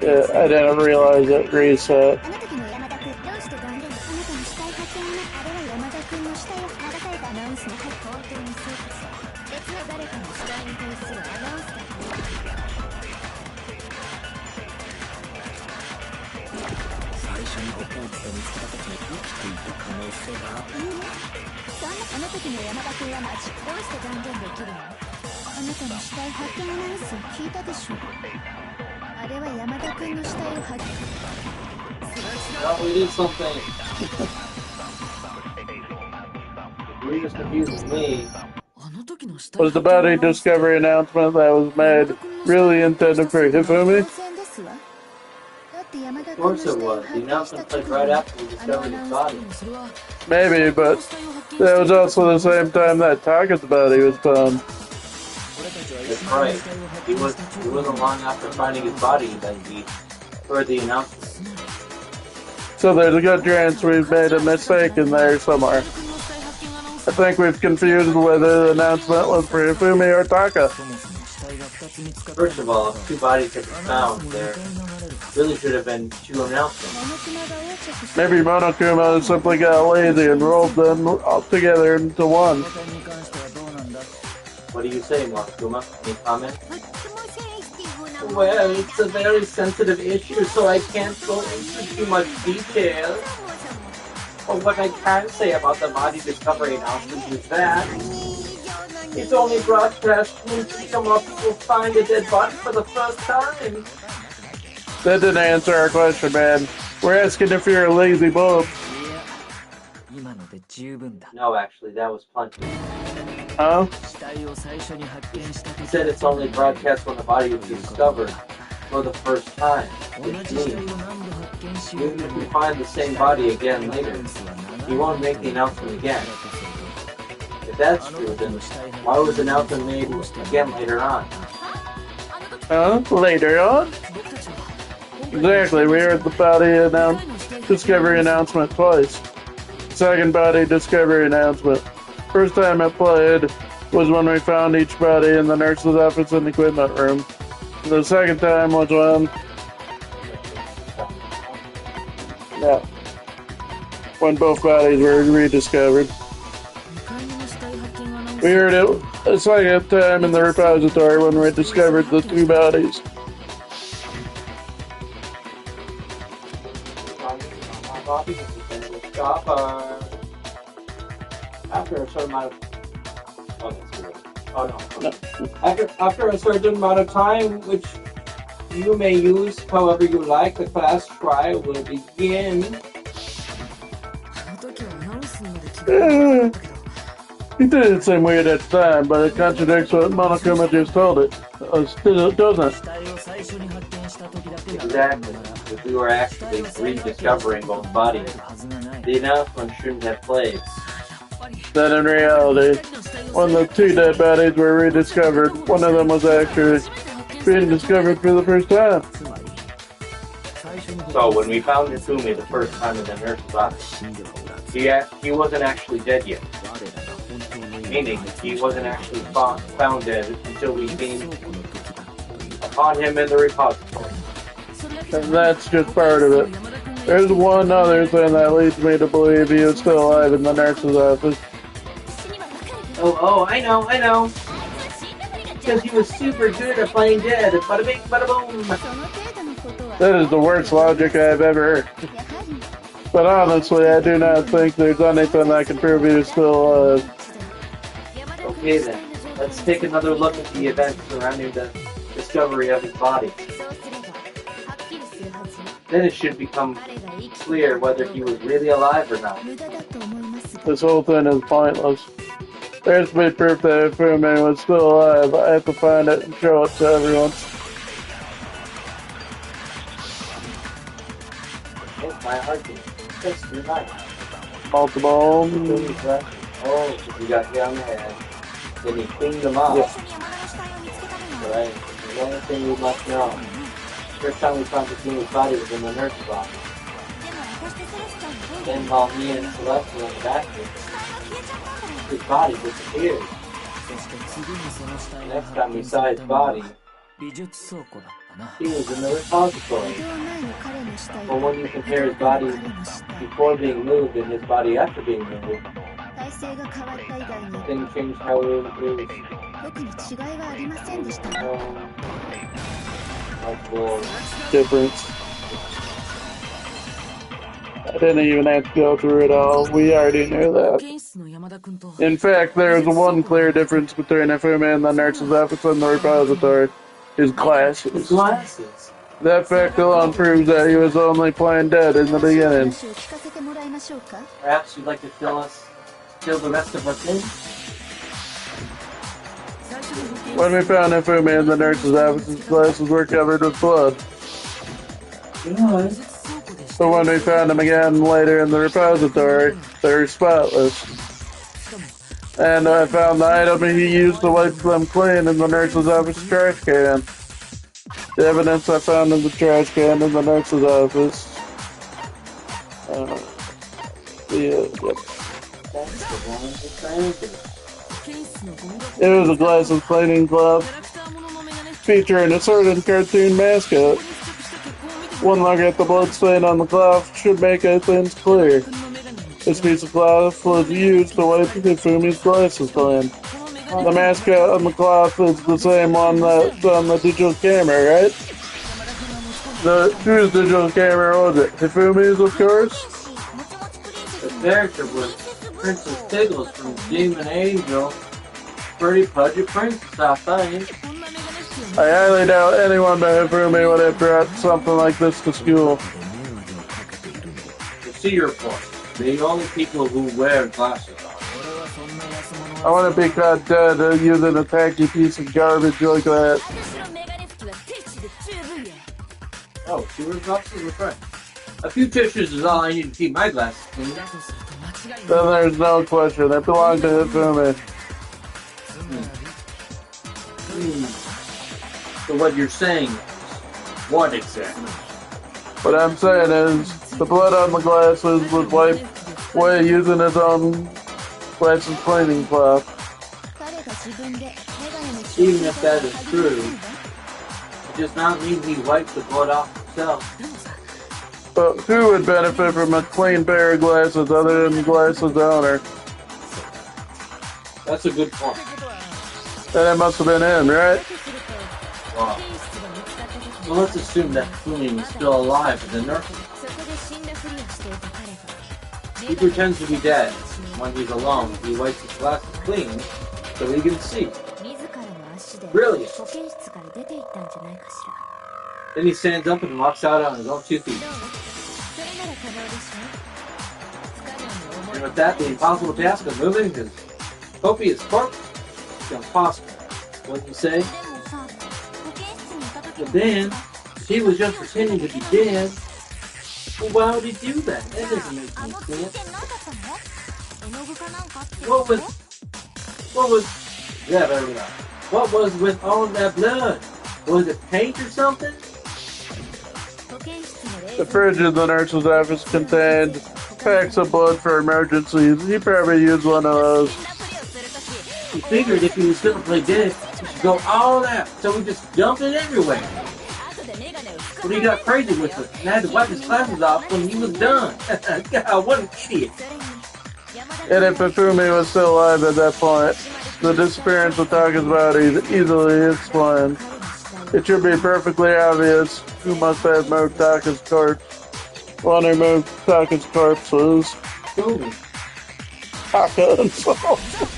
Yeah, I didn't realize it reset. あの時の山田君はどうして断言できるの？あなたの死体発見アナウンスを聞いたでしょ。あれは山田君の死体を発見。Well, we did something. You're just confusing me. Was the body discovery announcement that was made really intended for Hifumi? Of course it was. The announcement played right after we discovered his body. Maybe, but that was also the same time that Taka's body was found. That's right. It wasn't long after finding his body that he heard the announcement. So there's a good chance we've made a mistake in there somewhere. I think we've confused whether the announcement was for Hifumi or Taka. First of all, if two bodies have been found, there really should have been two announcements. Maybe Monokuma simply got lazy and rolled them all together into one. What do you say, Monokuma? Any comment? Well, it's a very sensitive issue, so I can't go into too much detail. But what I can say about the body discovery announcement is that it's only broadcast when some more people find a dead body for the first time. That didn't answer our question, man. We're asking if you're a lazy bum. No, actually, that was plenty. Huh? He said it's only broadcast when the body is discovered for the first time. Which means, even if we find the same body again later, he won't make the announcement again. If that's true, then why was the announcement made again later on? Huh? Later on? Exactly, we heard the body discovery announcement twice. Second body discovery announcement. First time it played was when we found each body in the nurse's office and equipment room. The second time was when both bodies were rediscovered. We heard it a second time in the repository when we discovered the two bodies. After a certain amount of after a certain amount of time, which you may use however you like, the class trial will begin. He didn't seem weird at the time, but it contradicts what Monokuma just told it. Doesn't it? Exactly. If we were actually rediscovering both bodies, the announcement shouldn't have played. Then in reality, when the two dead bodies were rediscovered, one of them was actually being discovered for the first time. So when we found Hifumi the first time in the nurse's office, he wasn't actually dead yet. Meaning, he wasn't actually found dead until we came upon him in the repository. And that's just part of it. There's one other thing that leads me to believe he was still alive in the nurse's office. Oh, I know. Because he was super good at playing dead. Bada bing, bada boom. That is the worst logic I've ever heard. But honestly, I do not think there's anything that can prove he was still alive. Okay then, let's take another look at the events surrounding the discovery of his body. Then it should become clear whether he was really alive or not. This whole thing is pointless. There's to be proof that Hifumi was still alive. I have to find it and show it to everyone. Oh, my heartbeat. That's your night. Multiple. Oh, you got hit on the head. Then he cleaned them up. Yeah. Right. The only thing we must know. First time we found Hifumi's body was in the nurse's office. Then while me and Celeste were in the bathroom, his body disappeared. Next time we saw his body, he was in the repository. But when you compare his body before being moved and his body after being moved, things changed how it was. Difference. I didn't even have to go through it all. We already knew that. In fact, there's one clear difference between Hifumi and the nurse's office and the repository. His glasses. His glasses. That fact alone proves that he was only playing dead in the beginning. Perhaps you'd like to fill the rest of us in? When we found Hifumi in the nurse's office, his glasses were covered with blood. Good. But when we found him again later in the repository, they were spotless. And I found the item he used to wipe them clean in the nurse's office trash can. The evidence I found in the trash can in the nurse's office. Yep. It was a glasses cleaning cloth featuring a certain cartoon mascot. One look at the blood stain on the cloth should make things clear. This piece of cloth was used to wipe Hifumi's glasses clean. The mascot on the cloth is the same one that's on the digital camera, right? Whose digital camera was it? Hifumi's, of course? The character was Princess Tiggles from Demon Angel. Pretty pudgy princess, I think. I highly doubt anyone but Hifumi would have brought something like this to school. To see your point, the only people who wear glasses are. I want to be caught dead using a tacky piece of garbage like that. Oh, she wears glasses? That's right. A few tissues is all I need to keep my glasses clean. Then there's no question. They belong to Hifumi. So what you're saying is, what exactly? What I'm saying is, the blood on the glasses was wiped away using his own glasses cleaning cloth. Even if that is true, it does not mean he wiped the blood off himself. But who would benefit from a clean pair of glasses other than the glasses owner? That's a good point. Then it must have been him, right? Wow. Well, let's assume that Fumi is still alive in the nursery. He pretends to be dead. When he's alone, he wipes his glasses clean so he can see. Brilliant. Then he stands up and walks out on his own 2 feet. And with that, the impossible task of moving his copious corpse becomes possible. Wouldn't you say? But then, he was just pretending to be dead. Well, why would he do that? That doesn't make any sense. What was with all of that blood? Was it paint or something? The fridge in the nurse's office contained packs of blood for emergencies. He probably used one of those. He figured if he was going to play dead, he should go all out, so he just dumped it everywhere. But he got crazy with it and had to wipe his glasses off when he was done. God, what an idiot. And if Hifumi was still alive at that point, the disappearance of Taka's body is easily explained. It should be perfectly obvious who must have moved Taka's corpse. One who moved Taka's corpse was Taka himself.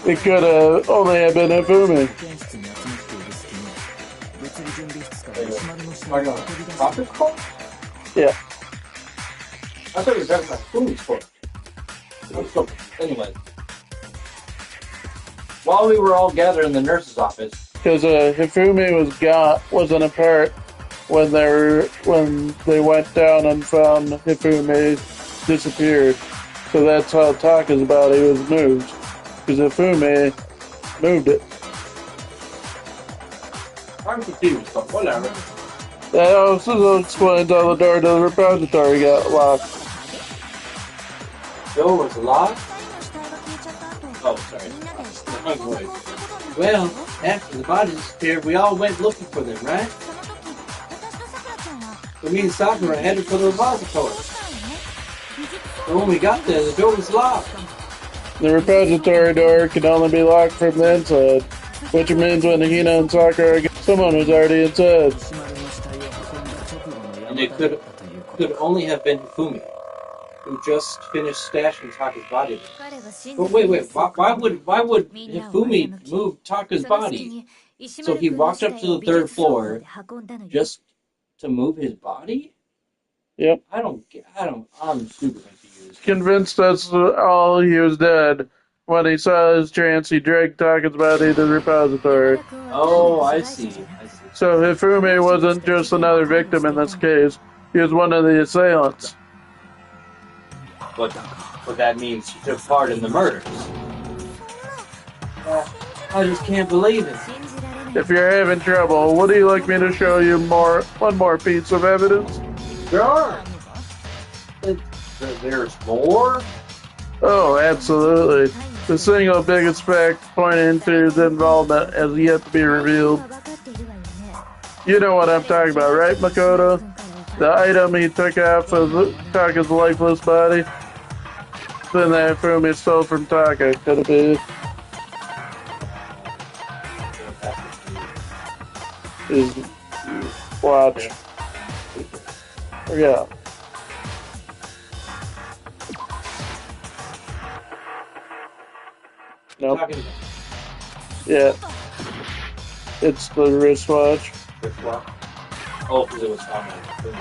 It could have only have been Hifumi. Taka's corpse? Yeah. I thought you were talking about Fumi's corpse. So, anyway. While we were all gathered in the nurse's office, Because Hifumi wasn't apart when they went down and found Hifumi disappeared. So that's how Taka's body was moved. Because Hifumi moved it. I'm confused, but whatever. That also explains how the door to the repository got locked. Joe was alive? Oh, sorry. Well, after the bodies disappeared, we all went looking for them, right? So me and Sakura headed for the repository. But when we got there, the door was locked. The repository door can only be locked from the inside, which means when Hina and Sakura someone was already inside. And it could only have been Hifumi, who just finished stashing Taka's body. But wait, why would Hifumi move Taka's body? So he walked up to the third floor just to move his body? Yep. I'm super confused. Convinced that's all, he was dead. When he saw his chance, he dragged Taka's body to the repository. Oh, I see. So Hifumi wasn't just another victim in this case. He was one of the assailants. But that means he took part in the murders. I just can't believe it. If you're having trouble, would you like me to show you one more piece of evidence? Sure. There's more? Oh, absolutely. The single biggest fact pointing to his involvement has yet to be revealed. You know what I'm talking about, right, Makoto? The item he took off of Taka's lifeless body? Then that Hifumi stole from Taka. Could it be? His watch. Yeah. Nope. Yeah. It's the wristwatch. Wristwatch? Oh, because it was on my phone.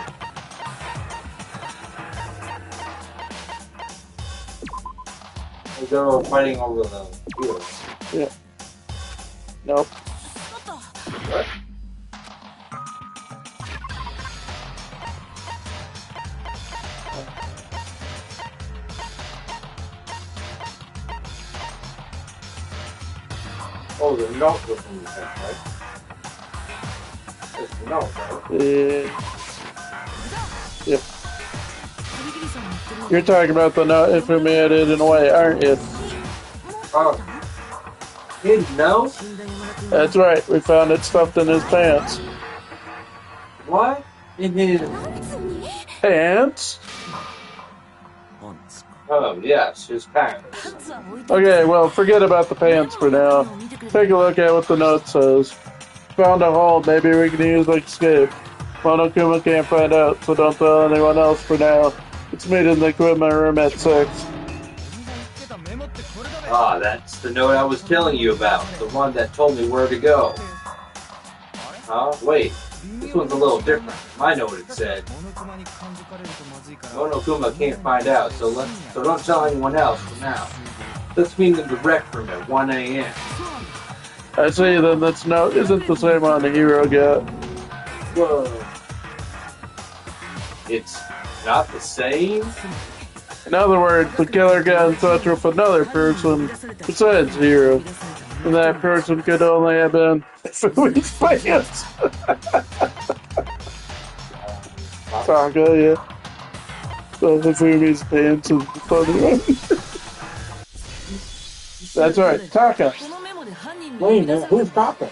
They were fighting over the wheels. Yeah. Nope. What? Oh, the note was in the head, right? It's the note, right? Yep. You're talking about the note Hifumi had hidden away, aren't you? Oh. He didn't know? That's right. We found it stuffed in his pants. What? In his Pants? Oh, yes, his pants. Okay, well, forget about the pants for now. Take a look at what the note says. Found a hole, maybe we can use like escape. Monokuma can't find out, so don't tell anyone else for now. It's meet in the equipment room at 6. Ah, that's the note I was telling you about. The one that told me where to go. Huh? Wait. This one's a little different. My note it said, Monokuma can't find out, so don't tell anyone else for now. Let's meet in the rec room at 1 a.m. I see, then this note isn't the same one the hero got. Whoa. It's not the same? In other words, the killer got in touch with another person besides Hero. And that person could only have been Hifumi's pants. Taka, yeah. So Hifumi's pants is the funny one. That's right, Taka. Wait a minute, who's Taka?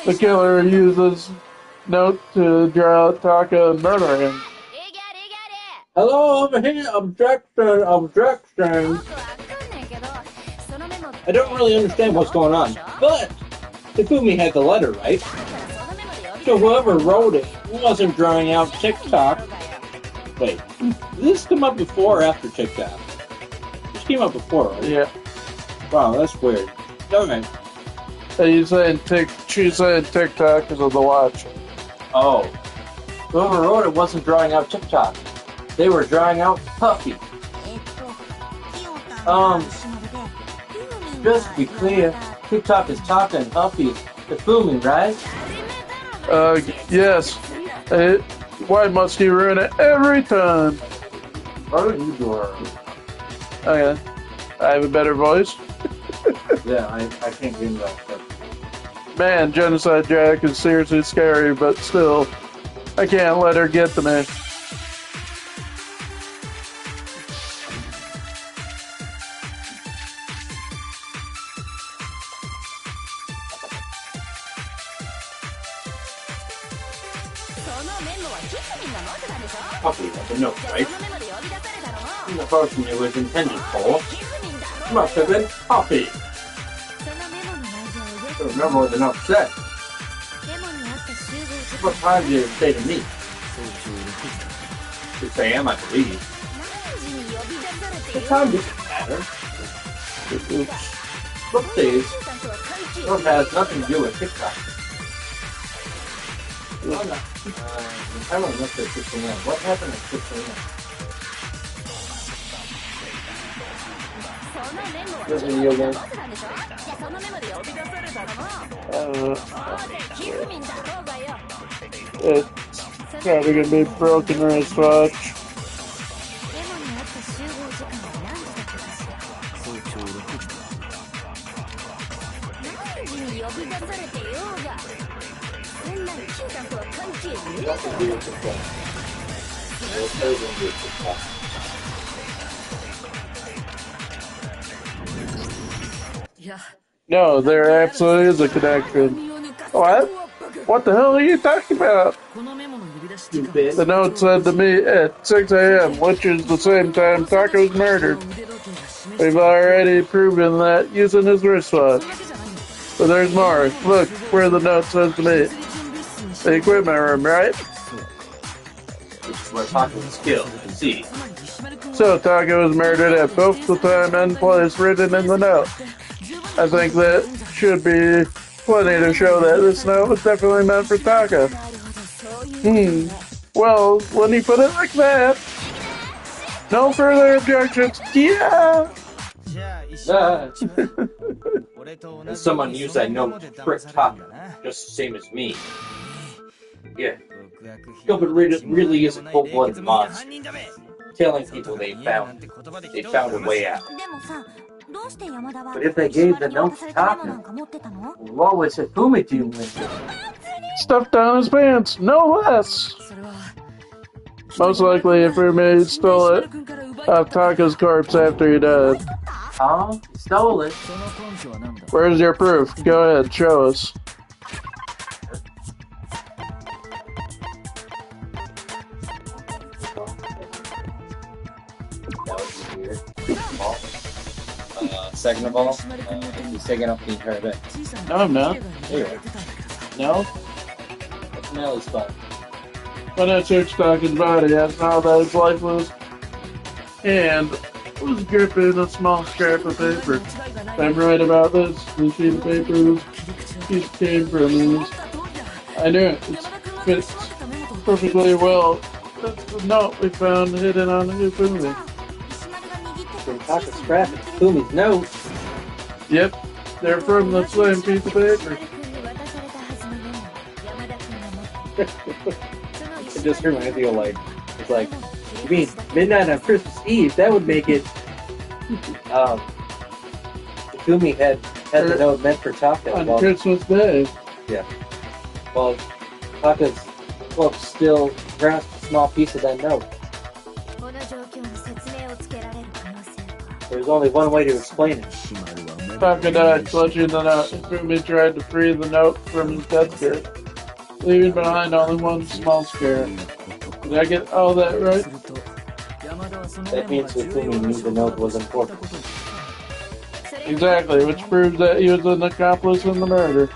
The killer uses note to draw out Taka and murder him. Hello, over here, objection. I don't really understand what's going on, but Hifumi had the letter, right? So whoever wrote it wasn't drawing out TikTok. Wait, did this come up before or after TikTok? This came up before, right? Yeah. Wow, that's weird. Okay. She's saying TikTok because of the watch. Oh. Whoever wrote it wasn't drawing out TikTok. They were drawing out Puffy. Just to be clear, TikTok is Taka and Puffy is Hifumi, right? Yes. Why must you ruin it every time? What are you doing? Okay. I have a better voice. Yeah, I can't get that. Man, Genocide Jack is seriously scary, but still, I can't let her get to me. Puffy was a note, right? And the person it was intended for must have been Puffy. I remember what the note said. What time did it say to me? 6 a.m. I believe. The time doesn't matter. Both days, it has nothing to do with TikTok. Oh, no. I don't know if it's 6 a.m. What happened at 6 a.m.? This video game? It's probably gonna be broken wristwatch. No, there absolutely is a connection. What? What the hell are you talking about? The note said to me at 6 a.m., which is the same time Taco was murdered. We've already proven that using his wristwatch. But there's more. Look where the note says to me. The equipment room, right? Which is where Taco was killed. See. So Taco was murdered at both the time and place written in the note. I think that should be plenty to show that this note was definitely meant for Taco. Well, when you put it like that, no further objections. Yeah! And someone used that note to trick Taco, just the same as me. Yeah. Gilbert really is a cold-blooded monster. Telling people they found a way out. But if they gave the note to Taco, what was Hifumi doing with it? Stuffed down his pants, no less. Most likely, Hifumi stole it off Taco's corpse after he died. Huh? Stole it? Where's your proof? Go ahead, show us. That was weird. Second of all, he's taking up the entire bed. No, I'm not. Here. No? That's Nelly's spot. When I searched Taco's body, I saw that his lifeless hand was gripping a small scrap of paper. If I'm right about this, the sheet of paper came from his. I knew it. It fits perfectly well. That's the note we found hidden on Hifumi. From Taco's scrap and Hifumi's note. Yep, they're from the same piece of paper. It just reminds me of it's like, you mean midnight on Christmas Eve? That would make it. Hifumi had the note meant for Taco. On Christmas Day. Yeah. Well, Taco's corpse still grasped a small piece of that note. There's only one way to explain it. Taco died, clutching the note. Hifumi tried to free the note from his death grip, leaving behind only one small scare. Did I get all that right? That means Hifumi knew the note was important. Exactly, which proves that he was an accomplice in the murder.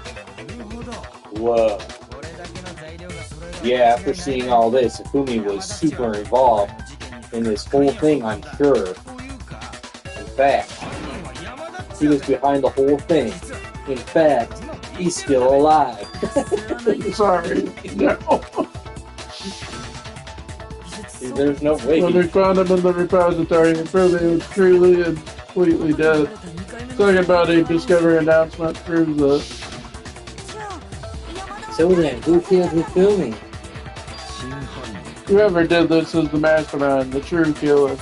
Whoa. Yeah, after seeing all this, Hifumi was super involved in this whole thing, I'm sure. In fact, he was behind the whole thing. In fact, he's still alive. Sorry, no. There's no way. When we found him in the repository, Hifumi was truly and completely dead. Second body discovery announcement proves that. So then, who killed Hifumi? Whoever did this is the mastermind, the true killer.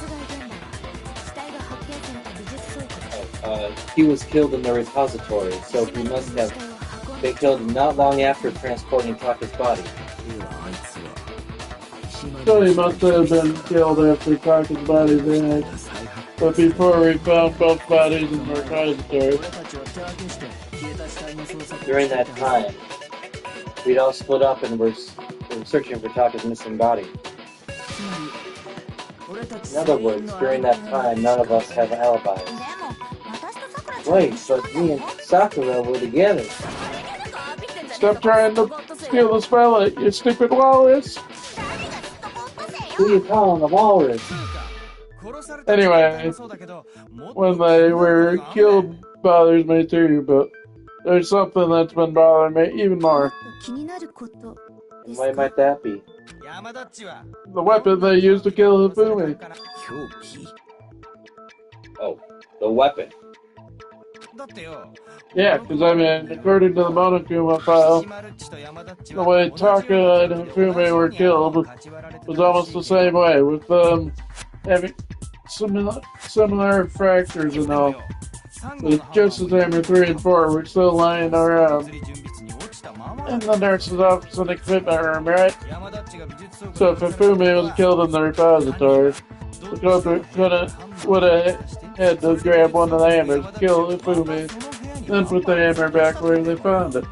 He was killed in the repository, so he must have been killed not long after transporting Taka's body. So he must have been killed after Taka's body vanished, but before we found both bodies in the repository. During that time, we'd all split up and were searching for Taka's missing body. In other words, during that time, none of us have alibis. Wait, but me and Sakura were together. Stop trying to steal the spotlight, you stupid walrus! Who you calling a walrus? Anyway, when they were killed bothers me too, but there's something that's been bothering me even more. 気になることです Why か might that be? The weapon they used to kill Hifumi. Oh, the weapon. Yeah, because I mean, according to the Monokuma file, the way Taka and Hifumi were killed was almost the same way, with them having similar fractures and all. With Justice Hammer 3 and 4 were still lying around in the nurse's office in the equipment room, right? So if Hifumi was killed in the repository, the culprit would have had to grab one of the hammers, kill Hifumi, then put the hammer back where they found it.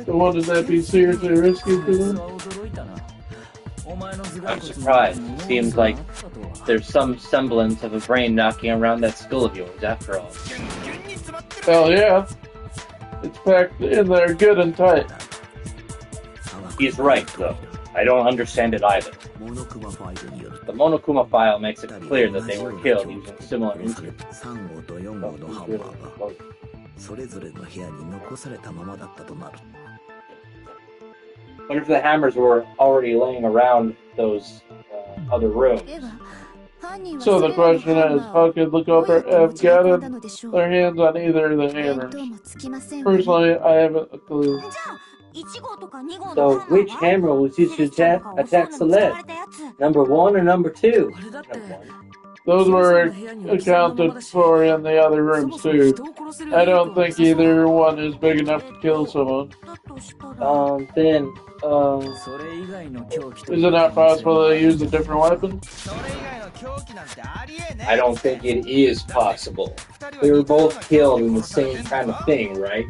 So wouldn't that be seriously risky for them? I'm surprised. It seems like there's some semblance of a brain knocking around that skull of yours, after all. Hell yeah. It's packed in there good and tight. He's right, though. I don't understand it either. The Monokuma file makes it clear that they were killed using similar instruments. What if the hammers were already laying around those other rooms? では犯人は So the question is, how could the culprit have gotten でしょう their hands on either of the 見 hammers? 当もつきませんわね Personally, I haven't a clue. So, which hammer was used to attack Celeste? Number 1 or number 2? Those were accounted for in the other rooms too. I don't think either one is big enough to kill someone. Then, Is it not possible they used a different weapon? I don't think it is possible. They were both killed in the same kind of thing, right?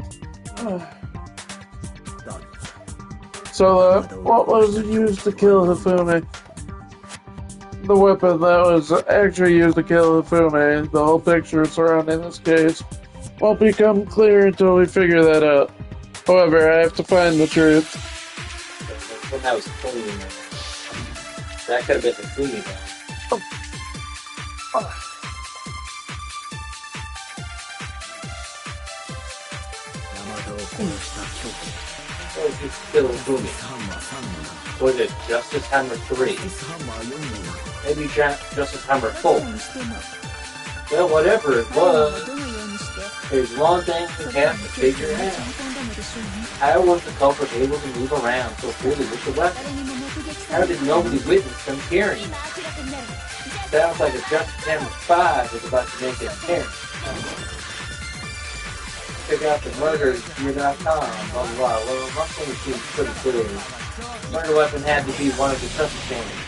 So, what was used to kill Hifumi? The weapon that was actually used to kill Hifumi, the whole picture surrounding this case, won't become clear until we figure that out. However, I have to find the truth. When that was cleaning. That could have been the cleaning. Was it Justice Hammer 3? Maybe Justice Hammer 4? Well, whatever it was, there's one thing we have to figure out. How was the culprit able to move around so freely with the weapon? How did nobody witness them carrying it? Sounds like a Justice Hammer 5 was about to make its appearance. Check out the murders.com, blah blah blah. Well, one thing seems pretty clear. Murder weapon had to be one of the Justice Hammers.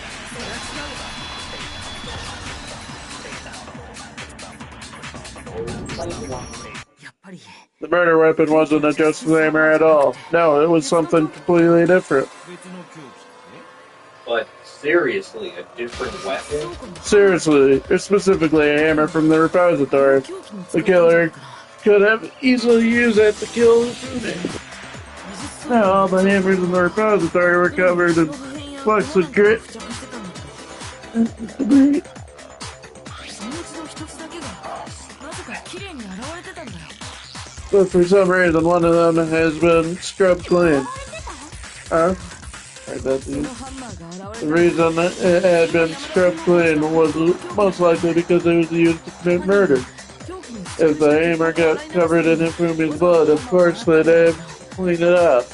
The murder weapon wasn't a Justice Hammer at all. No, it was something completely different. But seriously, a different weapon? Seriously, or specifically a hammer from the repository. The killer could have easily used it to kill Hifumi. Now all the hammers in the repository were covered in spikes of grit and debris. But for some reason, one of them has been scrubbed clean. Huh? The reason it had been scrubbed clean was most likely because it was used to commit murder. If the hammer got covered in Hifumi's blood, of course they'd have cleaned it up.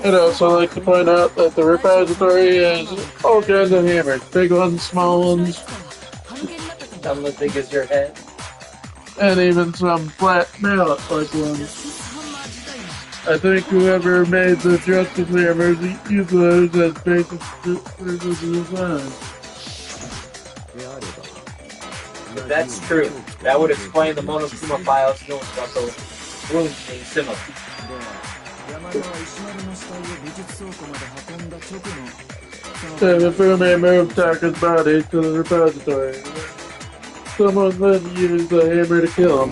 I'd also like to point out that the repository has all kinds of hammers, big ones, small ones, Some as big as your head. and even some flat mallet-like ones. I think whoever made the Justice Hammers used those as basis for the design. If that's true, that would explain the Monokuma files known about the rooms being similar. And Hifumi moved Taka's body to the repository. Someone then used the hammer to kill him.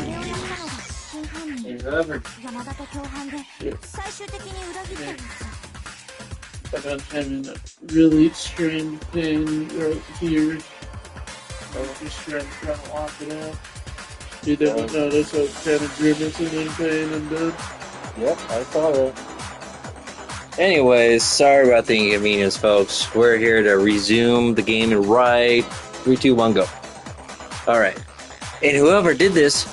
In Whatever. 山田と共犯で最終的に裏切ったんです。 About having a really strange pain right here. Just trying to lock it out. You didn't notice I was kind of grimacing in pain and dead. Yep, I saw that. Anyways, sorry about the inconvenience, folks. We're here to resume the game in right. 3, 2, 1, go. Alright. And whoever did this...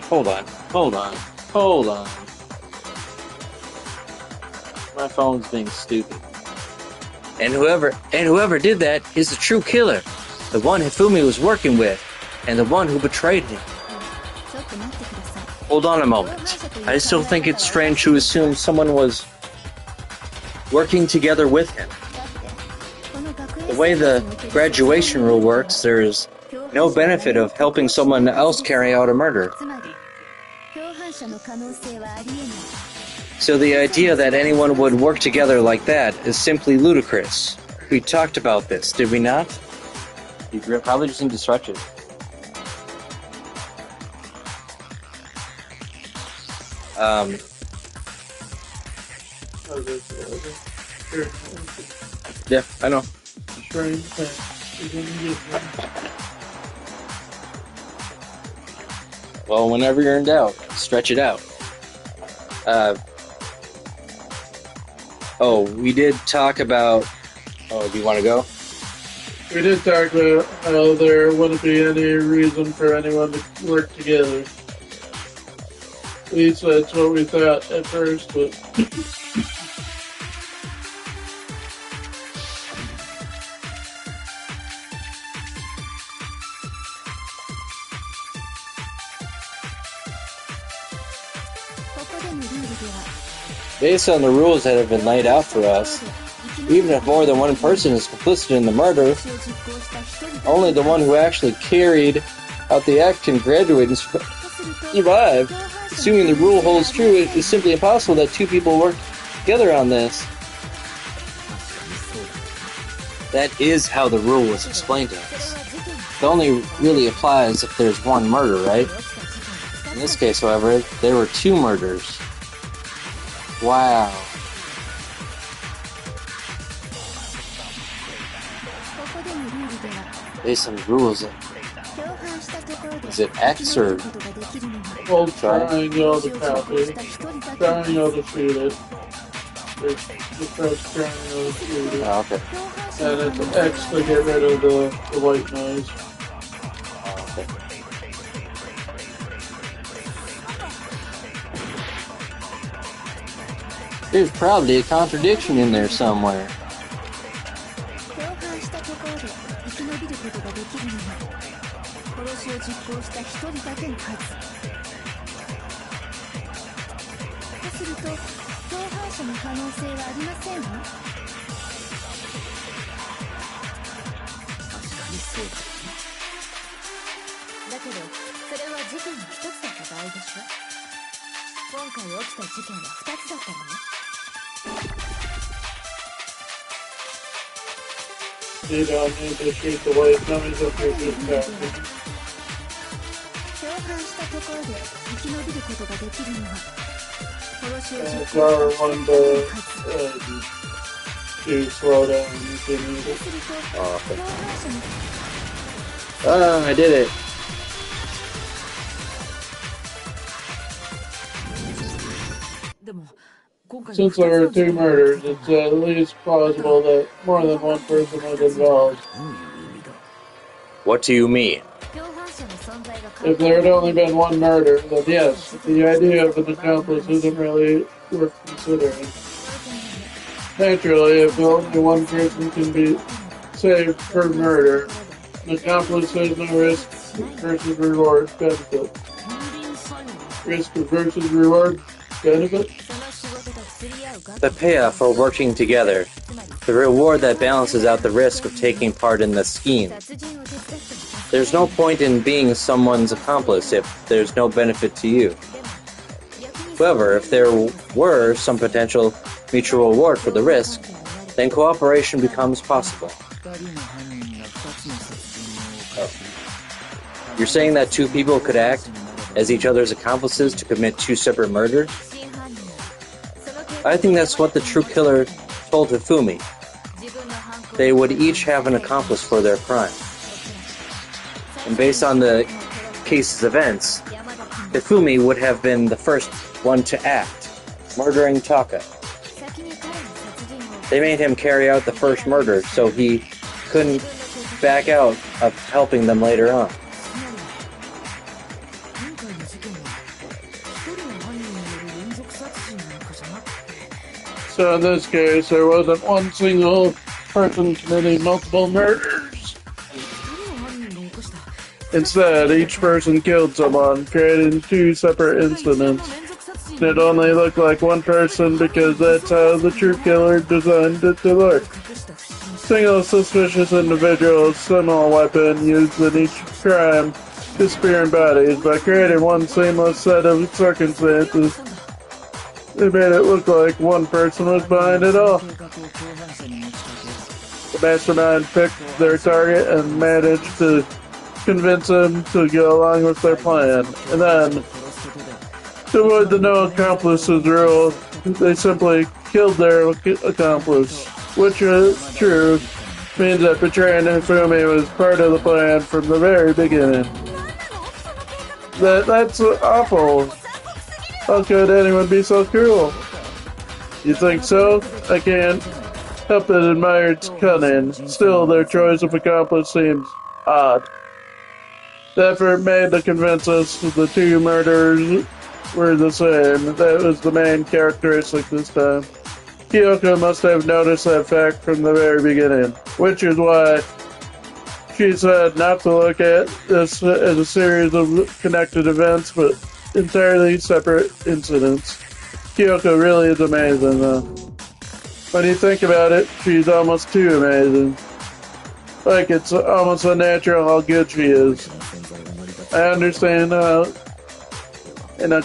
Hold on. My phone's being stupid. And whoever did that is the true killer. The one Hifumi was working with. And the one who betrayed him. Hold on a moment. I still think it's strange to assume someone was working together with him. The way the graduation rule works, there's no benefit of helping someone else carry out a murder. So the idea that anyone would work together like that is simply ludicrous. We talked about this, did we not? You probably just need to stretch it. Yeah, I know. Well, whenever you're in doubt, stretch it out. We did talk about... Oh, do you want to go? We did talk about how there wouldn't be any reason for anyone to work together. At least that's what we thought at first, but... Based on the rules that have been laid out for us, even if more than one person is complicit in the murder, only the one who actually carried out the act can graduate and survive. Assuming the rule holds true, it is simply impossible that two people work together on this. That is how the rule was explained to us. It only really applies if there's one murder, right? In this case, however, there were two murders. Wow. Based on the rules, is it X or... Hold triangle to copy, triangle to shoot it. Just press triangle to shoot it. Oh, okay. And it's X to get rid of the white noise. Oh, okay. There's probably a contradiction in there somewhere. You don't need to shoot the white noise if you're just talking. It's R1 to slow down if you need it. Oh, okay. Oh, I did it. Since there were two murders, it's at least plausible that more than one person was involved. What do you mean? If there had only been one murder, then yes, the idea of an accomplice isn't really worth considering. Naturally, if only one person can be saved per murder, an accomplice has no risk versus reward benefit. Risk versus reward benefit? The payoff for working together. The reward that balances out the risk of taking part in the scheme. There's no point in being someone's accomplice if there's no benefit to you. However, if there were some potential mutual reward for the risk, then cooperation becomes possible. You're saying that two people could act as each other's accomplices to commit two separate murders? I think that's what the true killer told Hifumi. They would each have an accomplice for their crime. And based on the case's events, Hifumi would have been the first one to act, murdering Taka. They made him carry out the first murder, so he couldn't back out of helping them later on. So in this case, there wasn't one single person committing multiple murders. Instead, each person killed someone, creating two separate incidents. It only looked like one person because that's how the true killer designed it to look. Single suspicious individual, similar weapon used in each crime, disappearing bodies by creating one seamless set of circumstances. They made it look like one person was behind it all. The mastermind picked their target and managed to convince him to go along with their plan. And then, to avoid the no accomplices rule, they simply killed their accomplice, which is true, means that betraying Hifumi was part of the plan from the very beginning. That's awful. How could anyone be so cruel? You think so? I can't help but admire its cunning. Still, their choice of accomplice seems odd. The effort made to convince us that the two murderers were the same. That was the main characteristic this time. Kyoko must have noticed that fact from the very beginning, which is why she said not to look at this as a series of connected events, but entirely separate incidents. Kyoko really is amazing, though. When you think about it, she's almost too amazing. Like, it's almost unnatural how good she is. I understand how an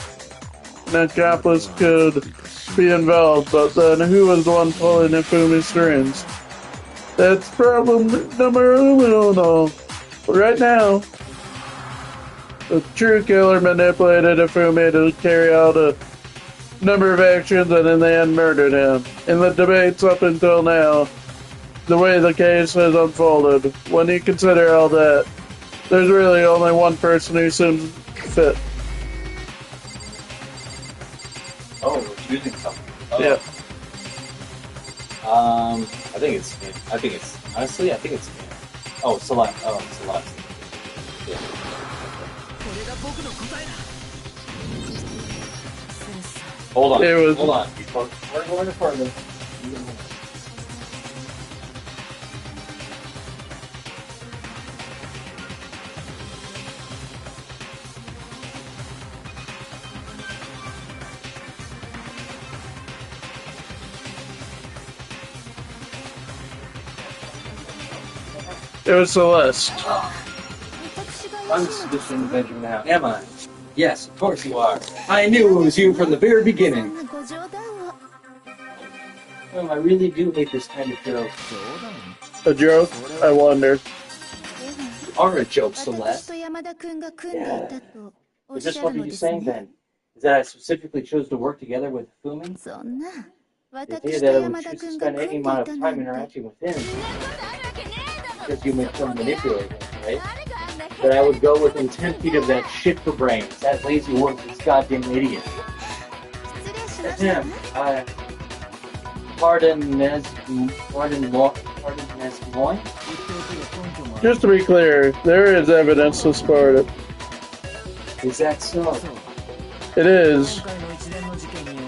accomplice could be involved, but then who was the one pulling Hifumi's strings? That's problem number uno. Right now, the true killer manipulated Hifumi to carry out a number of actions and in the end murdered him. In the debates up until now, the way the case has unfolded, when you consider all that, there's really only one person who seems fit. Oh, we're choosing something. Oh. Yeah. I think it's honestly, I think it's me. Oh, Celeste. Oh, Celeste. Yeah. Hold on. Hold on. We're going further. It was Celeste. I'm just in the bedroom now. Am I? Yes, of course you are. I knew it was you from the very beginning. Oh, I really do hate this kind of joke. A joke? I wonder. Are a joke, Celeste? Yeah. Is this what you're saying then? Is that I specifically chose to work together with Hifumi? The idea that I would choose to spend any amount of time interacting with him because you may come manipulate him, right? That I would go within 10 feet of that shit for brains, that lazy worthless goddamn idiot. That's him. Pardon as moi? Just to be clear, there is evidence to support it. Is that so? It is.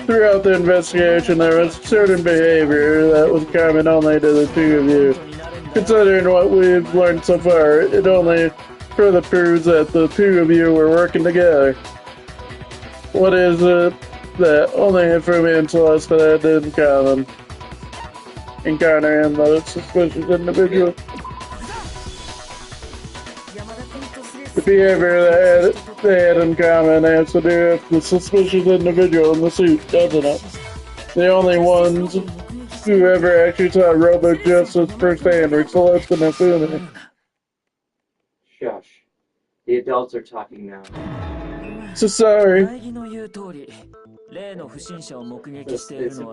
Throughout the investigation, there was certain behavior that was common only to the two of you. Considering what we've learned so far, it only further proves that the two of you were working together. What is it that only Hifumi and Celeste had in common? Encountering the suspicious individual. The behavior that they had in common has to do with the suspicious individual in the suit, doesn't it? The only ones who ever actually saw Robo Justice firsthand were Celeste and Hifumi. Shush. The adults are talking now. So sorry. It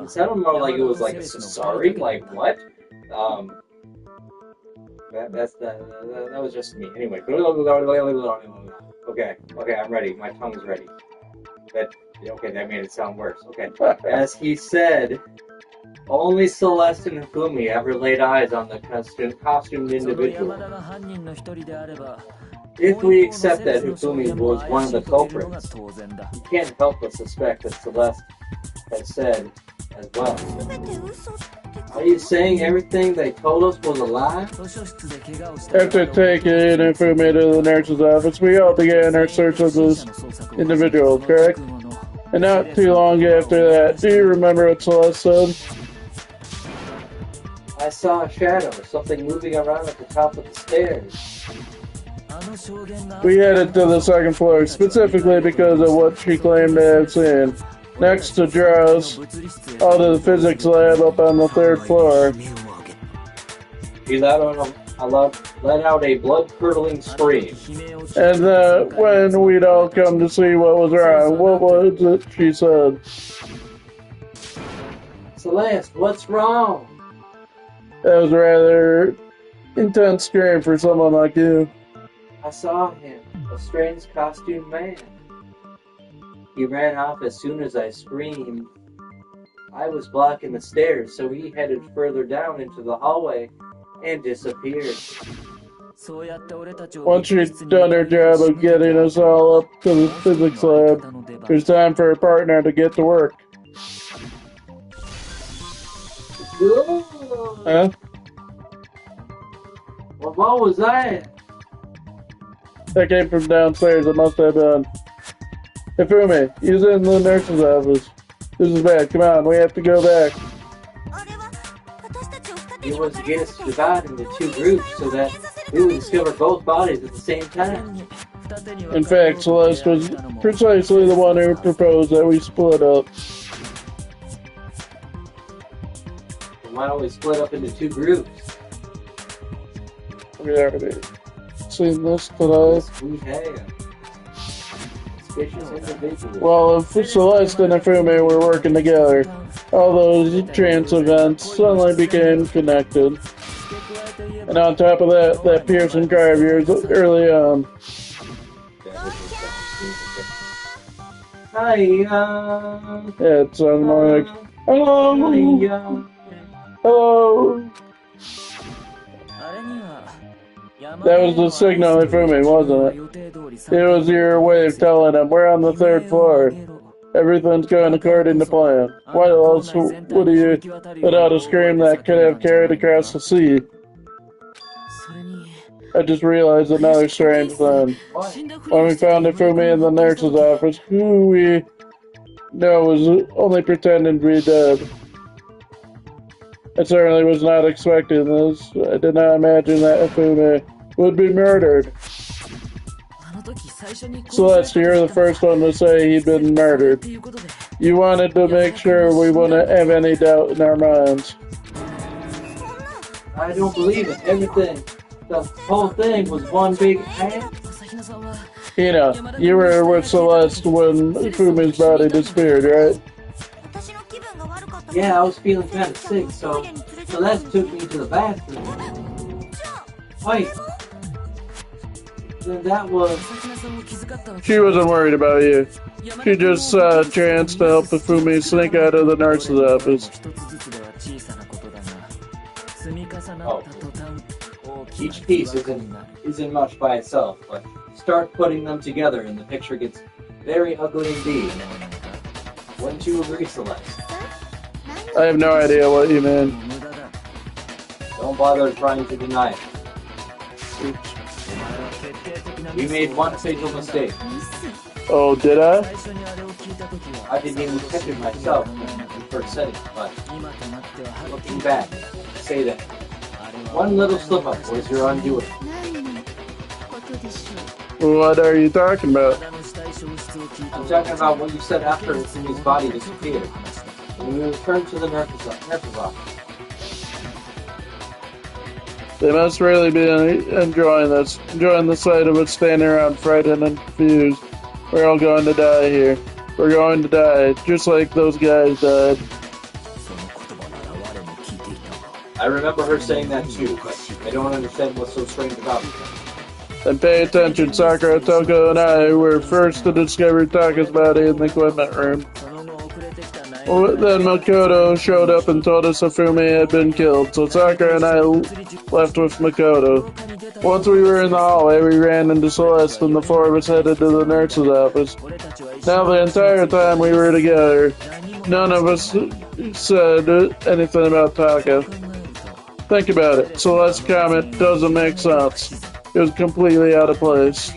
sounded more like it was like a sorry, like what? That was just me. Anyway. Okay, I'm ready. My tongue's ready. Okay, that made it sound worse. Okay. As he said, only Celeste and Hifumi ever laid eyes on the costumed individual. If we accept that Hifumi was one of the culprits, you can't help but suspect that Celeste has said as well. Are you saying everything they told us was a lie? After taking Hifumi to the nurse's office, we all began our search of this individual, correct? And not too long after that, do you remember what Celeste said? I saw a shadow, something moving around at the top of the stairs. We headed to the second floor, specifically because of what she claimed to have seen. Next to Drows, out of the physics lab up on the third floor. He let out a blood-curdling scream. And when we'd all come to see what was wrong, what was it she said? Celeste, what's wrong? That was a rather intense scream for someone like you. I saw him, a strange costumed man. He ran off as soon as I screamed. I was blocking the stairs, so he headed further down into the hallway and disappeared. Once she'd done her job of getting us all up to the physics lab, it was time for her partner to get to work. Huh? Well, what was that? That came from downstairs. It must have been. Hifumi, he's in the nurse's office. This is bad. Come on, we have to go back. It was to get us to divide into two groups so that we would discover both bodies at the same time. In fact, Celeste was precisely the one who proposed that we split up. Why don't we split up into two groups? We already seen this today. We have. Suspicious individuals. Well, if Celeste and Hifumi were working together, all those trance events suddenly became connected. And on top of that, that piercing cry of yours early on. Hi, Yeah, it sounded more like, hello! Hello! That was the signal Hifumi, wasn't it? It was your way of telling him, we're on the third floor. Everything's going according to plan. Why else would he let out a scream that could have carried across the sea? I just realized another strange thing. When we found Hifumi in the nurse's office, who we know was only pretending to be dead. I certainly was not expecting this. I did not imagine that Hifumi would be murdered. Celeste, you're the first one to say he'd been murdered. You wanted to make sure we wouldn't have any doubt in our minds. I don't believe it. Everything. The whole thing was one big act. Hina, you were with Celeste when Hifumi's body disappeared, right? Yeah, I was feeling kind of sick, so Celeste took me to the bathroom. Wait. Then that was... She wasn't worried about you. She just saw a chance to help Hifumi sneak out of the nurse's office. Oh. Each piece isn't much by itself, but start putting them together and the picture gets very ugly indeed. Wouldn't you agree, Celeste? I have no idea what you mean. Don't bother trying to deny it. Oops. You made one fatal mistake. Oh, did I? I didn't even catch it myself when you first said it, but looking back, say that one little slip-up was your undoing. What are you talking about? I'm talking about what you said after his body disappeared. When we returned to the nurse's office. They must really be enjoying this, enjoying the sight of us standing around frightened and confused. We're all going to die here. We're going to die, just like those guys died. I remember her saying that too, but I don't understand what's so strange about it. And pay attention, Sakura, Toko, and I were first to discover Taka's body in the equipment room. Then Makoto showed up and told us Ifumi had been killed, so Sakura and I left with Makoto. Once we were in the hallway, we ran into Celeste and the four of us headed to the nurse's office. Now the entire time we were together, none of us said anything about Taka. Think about it, Celeste's comment doesn't make sense. It was completely out of place.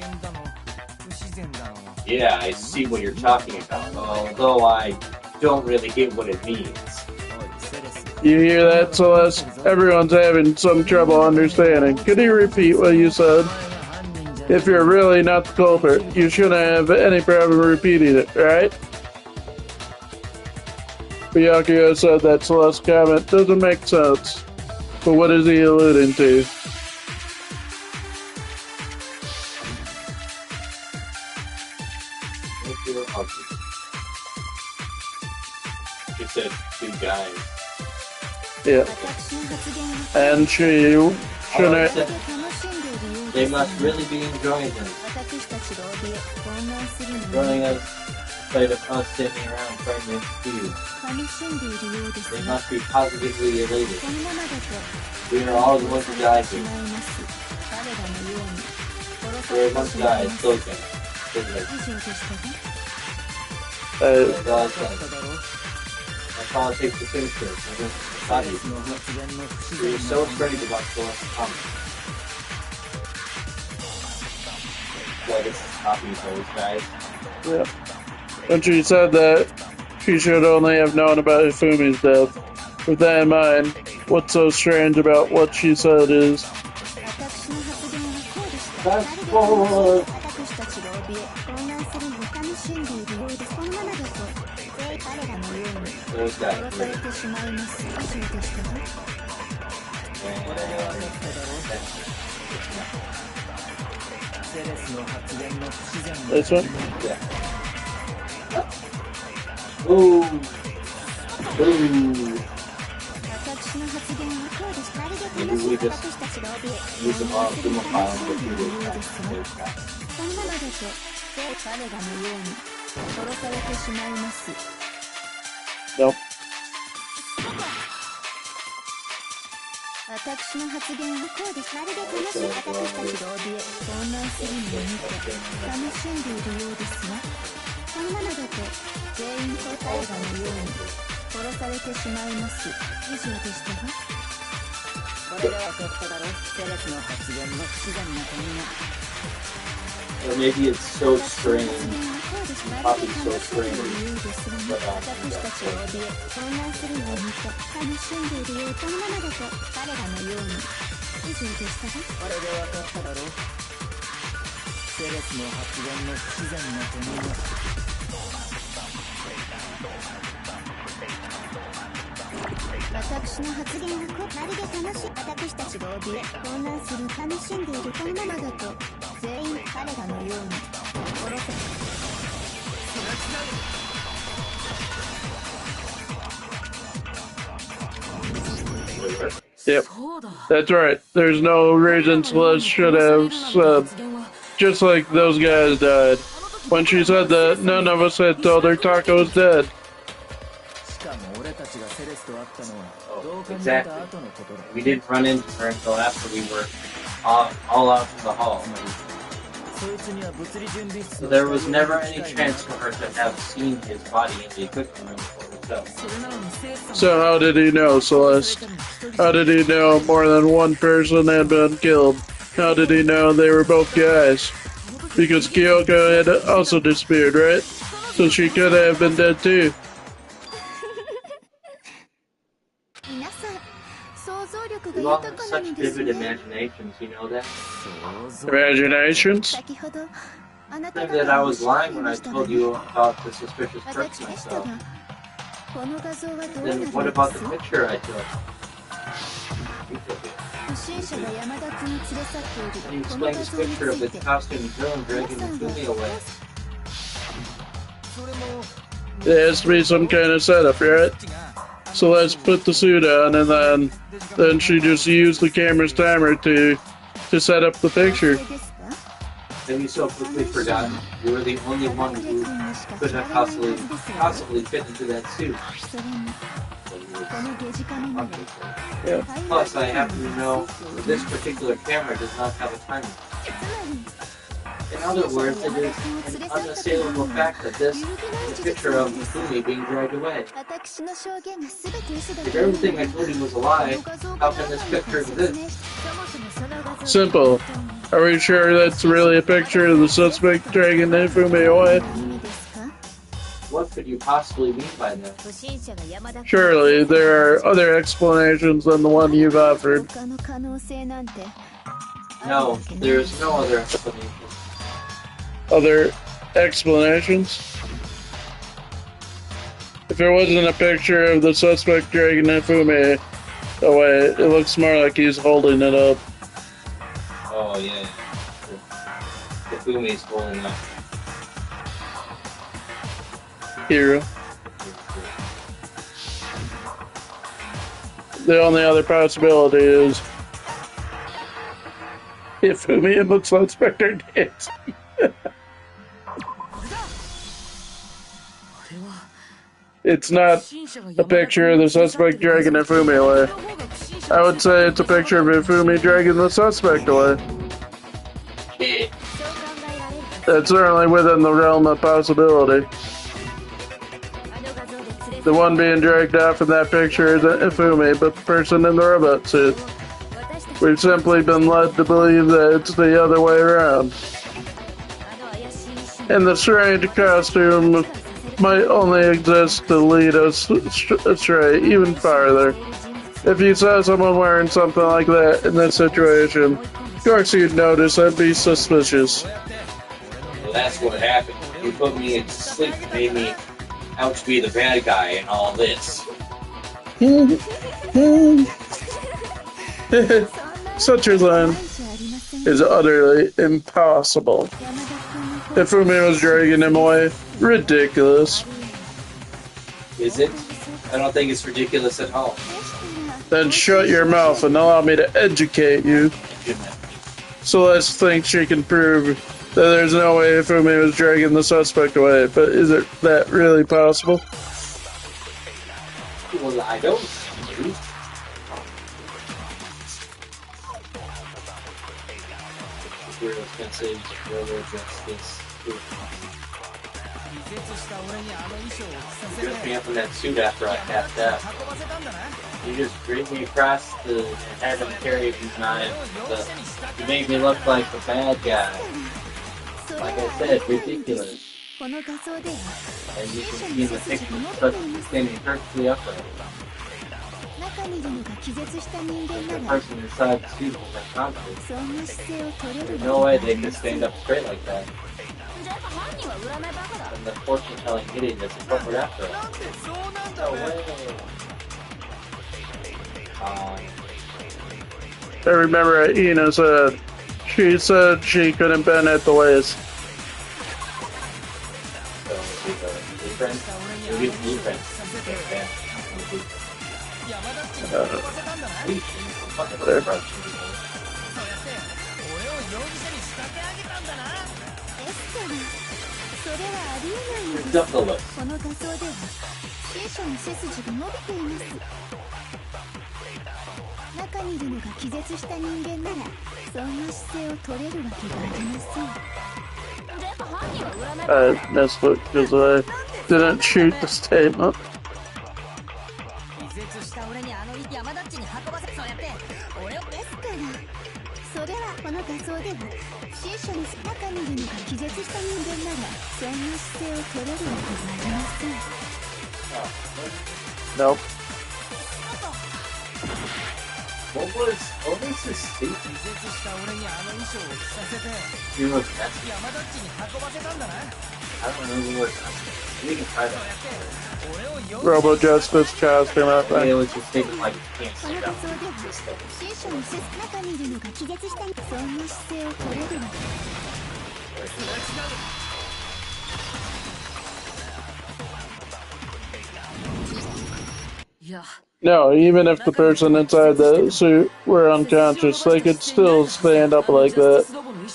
Yeah, I see what you're talking about, although I don't really get what it means. You hear that, Celeste? Everyone's having some trouble understanding. Could you repeat what you said? If you're really not the culprit, you shouldn't have any problem repeating it, right? Byakuya said that Celeste's comment doesn't make sense. But what is he alluding to? She said two guys. Yeah. And she shouldn't. They must really be enjoying this. Enjoying us, instead of us sitting around trying to confuse. They must be positively elated. We are all going to die here. We are going to die, it's okay. That's all it takes to finish this. We were so afraid about Celeste's comment. Like it's happy for those guys. Yeah. When she said that, she should only have known about Ifumi's death. With that in mind, what's so strange about what she said is... Fast forward! Those guys. This one? Yeah. Ooh. Ooh. Maybe we just use them all, do them file and go through those guys. Nope. 私の発言はこうです。まるで楽しい私たちが怯え、混乱するのを見て楽しんでいるようですわ。このままだと全員と大河のように殺されてしまいます。以上でしたわ。これで分かっただろ。セレスの発言の不自然な点が。Or maybe it's so strange. Probably so strange. But私の発言はまるで楽しい私たちが怯え混乱する楽しんでいるこのままだと全員彼らのように殺せ Yep, that's right. There's no reason Celeste should have said, just like those guys died. When she said that, none of us had told her Taco was dead. oh, exactly. We didn't run into her until after we were all out in the hall. So there was never any chance for her to have seen his body in the equipment room for herself. So how did he know, Celeste? How did he know more than one person had been killed? How did he know they were both guys? Because Kyoko had also disappeared, right? So she could have been dead too. You all have such vivid imaginations, you know that? Imaginations? Remember that I was lying when I told you about the suspicious person I saw. Then what about the picture I took? And he explained this picture of the costume villain dragging Fumi away. There has to be some kind of setup, right? So let's put the suit on, and then she just used the camera's timer to set up the picture. Then you so quickly forgot you were the only one who could have possibly fit into that suit. Yeah. Plus, I happen to know that this particular camera does not have a timer. In other words, it is an unassailable fact that this is a picture of Fumi being dragged away. If everything I told you was a lie, how can this picture exist? Simple. Are we sure that's really a picture of the suspect dragging Fumi away? What could you possibly mean by that? Surely there are other explanations than the one you've offered. No, there is no other explanation. Other explanations? If it wasn't a picture of the suspect dragging Fumi away, it looks more like he's holding it up. Oh, yeah. The Fumi's holding up. Hero. The only other possibility is if Fumi looks like Spectre dancing. It's not a picture of the suspect dragging Fumi away. I would say it's a picture of Fumi dragging the suspect away. That's certainly within the realm of possibility. The one being dragged out from that picture isn't Fumi, but the person in the robot suit. We've simply been led to believe that it's the other way around. And the strange costume might only exist to lead us astray even farther. If you saw someone wearing something like that in this situation, of course you'd notice and be suspicious. Well, that's what happened. You put me in sleep and made me out to be the bad guy in all this. Such a thing is utterly impossible. If Fumi was dragging him away, ridiculous. Is it? I don't think it's ridiculous at all. Then shut your mouth and allow me to educate you. Celeste thinks she can prove that there's no way Fumi was dragging the suspect away, but is it that really possible? Well, I don't. We're offensive, we're justice. You dressed me up in that suit after I passed out. You just dragged me across and had him carry these knives. You made me look like the bad guy. Like I said, ridiculous. And you can see in the picture, standing perfectly upright. The person inside the suit was unconscious. There's no way they could stand up straight like that. And the fortune-telling idiot is covered after us. No way. I remember Ina said, she said she couldn't bend at the waist. So, she's a blueprint? Maybe it's blueprint. There. Ridiculous. この画像では水晶の背筋が伸びています。中にいるのが気絶した人間ならそんな姿勢を取れるわけがありません。 I missed it because I didn't shoot the statement. それはこの画像では水晶の中にいるのが気絶した人間ならそんな姿勢を取れるわけがありません。 Nope. What was this state? He was messy. I don't remember what We can try that. Robo Justice costume, I It think. was just thinking like you can't この stand 活 up 動で this thing. 新書の中にいるのが気絶したそんな姿勢を取れるの No, even if the person inside the suit were unconscious, they could still stand up like that.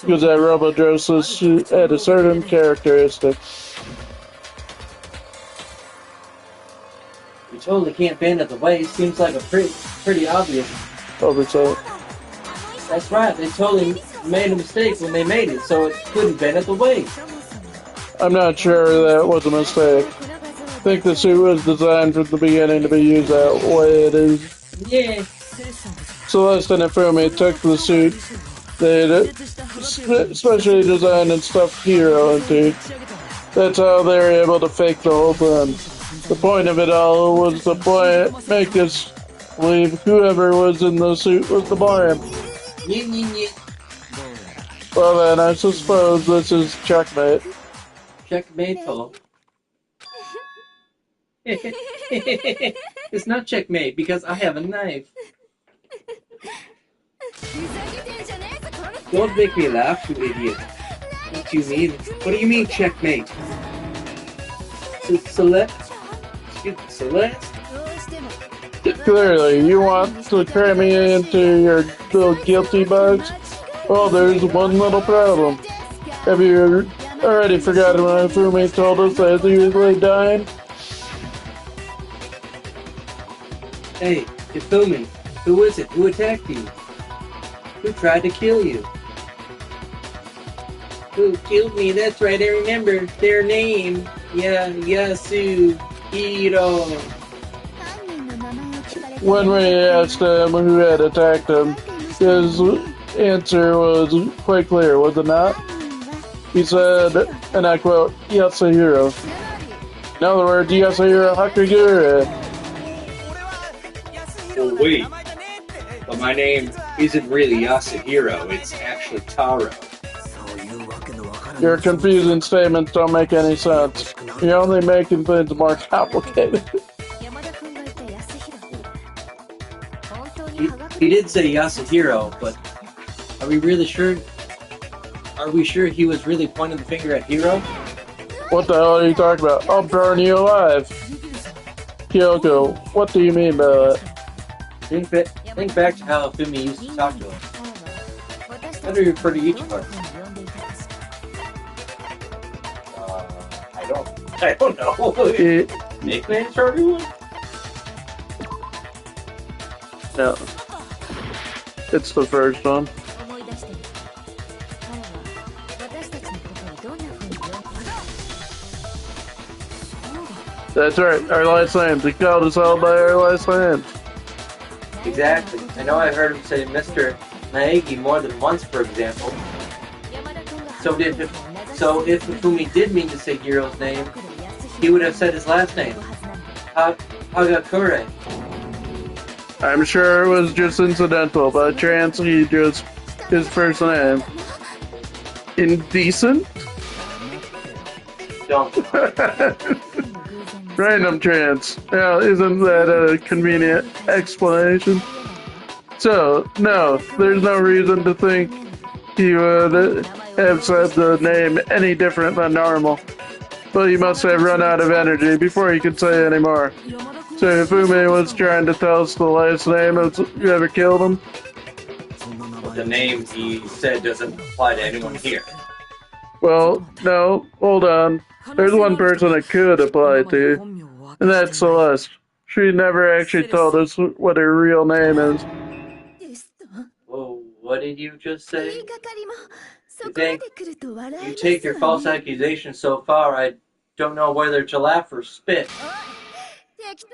Because that Robo Justice suit had a certain characteristic. You totally can't bend at the waist. Seems like a pretty obvious. Oversight. That's right. They totally made a mistake when they made it, so it couldn't bend at the waist. I'm not sure that was a mistake. I think the suit was designed from the beginning to be used that way it is. Yeah. Celeste and Ifumi took the suit they'd specially designed and stuffed Hero into. That's how they were able to fake the whole thing. The point of it all was to make us believe whoever was in the suit was the blame. Well then, I suppose this is checkmate. Checkmate, oh. It's not checkmate because I have a knife. Don't make me laugh, you idiot. What do you mean? What do you mean checkmate? Celeste? Celeste? Clearly, you want to cram me into your little guilty box? Well, there's one little problem. Have you already forgotten when Ifumi told us that he was really dying? Hey, Ifumi, who is it? Who attacked you? Who tried to kill you? Who killed me? That's right, I remember their name. Yeah, Yasuhiro. When we asked him who had attacked him, his answer was quite clear, was it not? He said, and I quote, Yasuhiro. In other words, Yasuhiro Hakagure. Oh wait, but my name isn't really Yasuhiro, it's actually Taro. Your confusing statements don't make any sense. You're only making things more complicated. He did say Yasuhiro, but are we really sure? Are we sure he was really pointing the finger at Hiro? What the hell are you talking about? I'll burn you alive. Kyoko, what do you mean by that? Think back to how Ifumi used to talk to him. How do you refer to each of us? I don't know. Nicknames for everyone? No. It's the first one. That's right, our last names. He called us all by our last names. Exactly. I know I heard him say Mr. Naegi more than once, for example. So if Ifumi did mean to say Hiro's name, he would have said his last name. Hagakure. I'm sure it was just incidental, by chance he just his first name. Indecent? Don't. Random chance. Now, isn't that a convenient explanation? So, no, there's no reason to think he would have said the name any different than normal. But he must have run out of energy before he could say any more. So Ifumi was trying to tell us the last name of whoever killed him? But the name he said doesn't apply to anyone here. Well, no, hold on. There's one person it could apply to, and that's Celeste. She never actually told us what her real name is. Whoa, what did you just say? You take your false accusation so far, I don't know whether to laugh or spit.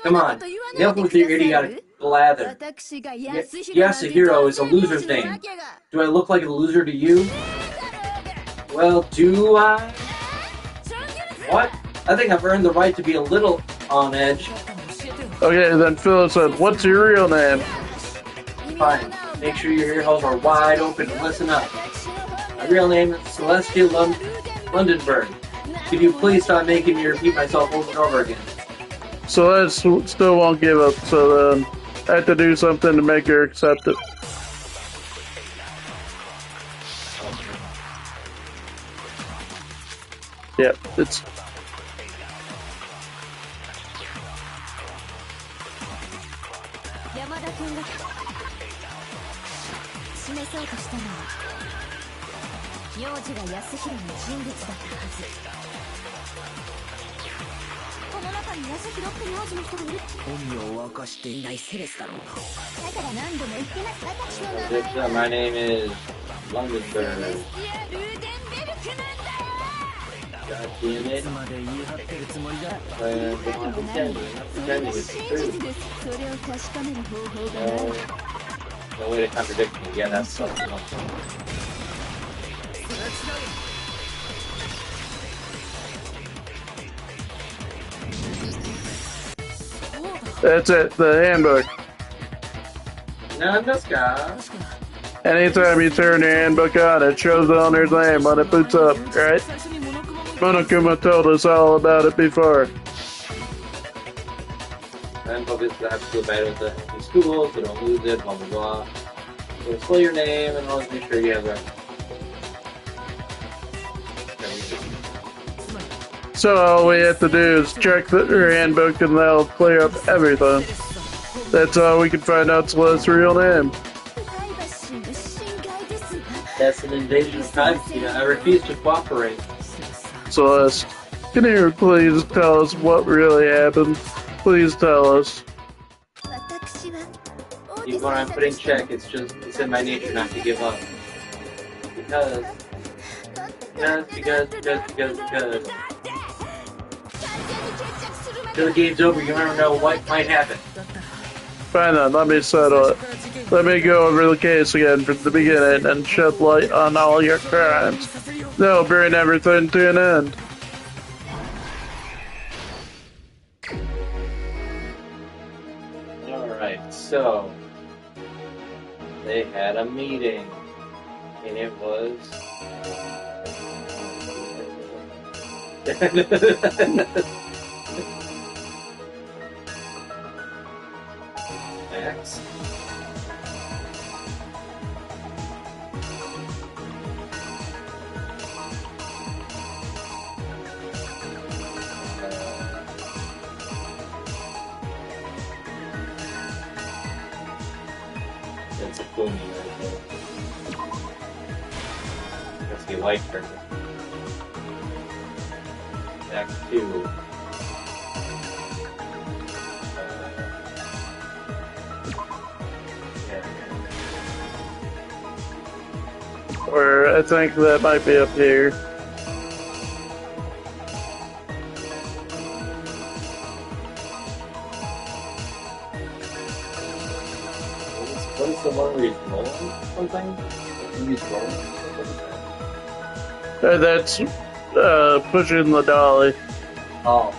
Come on, enough with your idiotic blather. Yasuhiro is a loser's name. Do I look like a loser to you? Well, do I? What? I think I've earned the right to be a little on edge. Okay, then fill us in. What's your real name? Fine. Make sure your ear holes are wide open and listen up. My real name is Celestia Lundenberg. Could you please stop making me repeat myself over and over again? Celeste still won't give up, so then I have to do something to make her accept it. Yeah, it's... 山田君が示そうとしたのは名字が安弘の人物だったはず。この中に安弘って名字の人がいる。本名を明かしていないセレスだろう。だから何度も言ってます。私の名前は My name is Londonburg. God damn it. Pretending it's true. No way to contradict me. Yeah, that's something else. That's it, the handbook. Anytime you turn your handbook on, it shows the owner's name when it boots up, right? Monokuma told us all about it before. Handbook is the absolute bad with the school, so don't lose it, blah blah blah. So display your name and always make sure you have that. So all we have to do is check her handbook and that'll clear up everything. That's how we can find out Celeste's real name. That's an invasion of privacy. I refuse to cooperate. Celeste, can you please tell us what really happened? Please tell us. Even when I'm putting check, it's in my nature not to give up. Because. Till the game's over, you never know what might happen. Fine then, let me settle it. Let me go over the case again from the beginning and shed light on all your crimes. That'll bring everything to an end. Alright, so they had a meeting and it was X. It's a Kumi right there. Let's get white for her. Act 2. Or I think that might be up here. What is the one where he's rolling something? He's rolling something? That's pushing the dolly. Oh.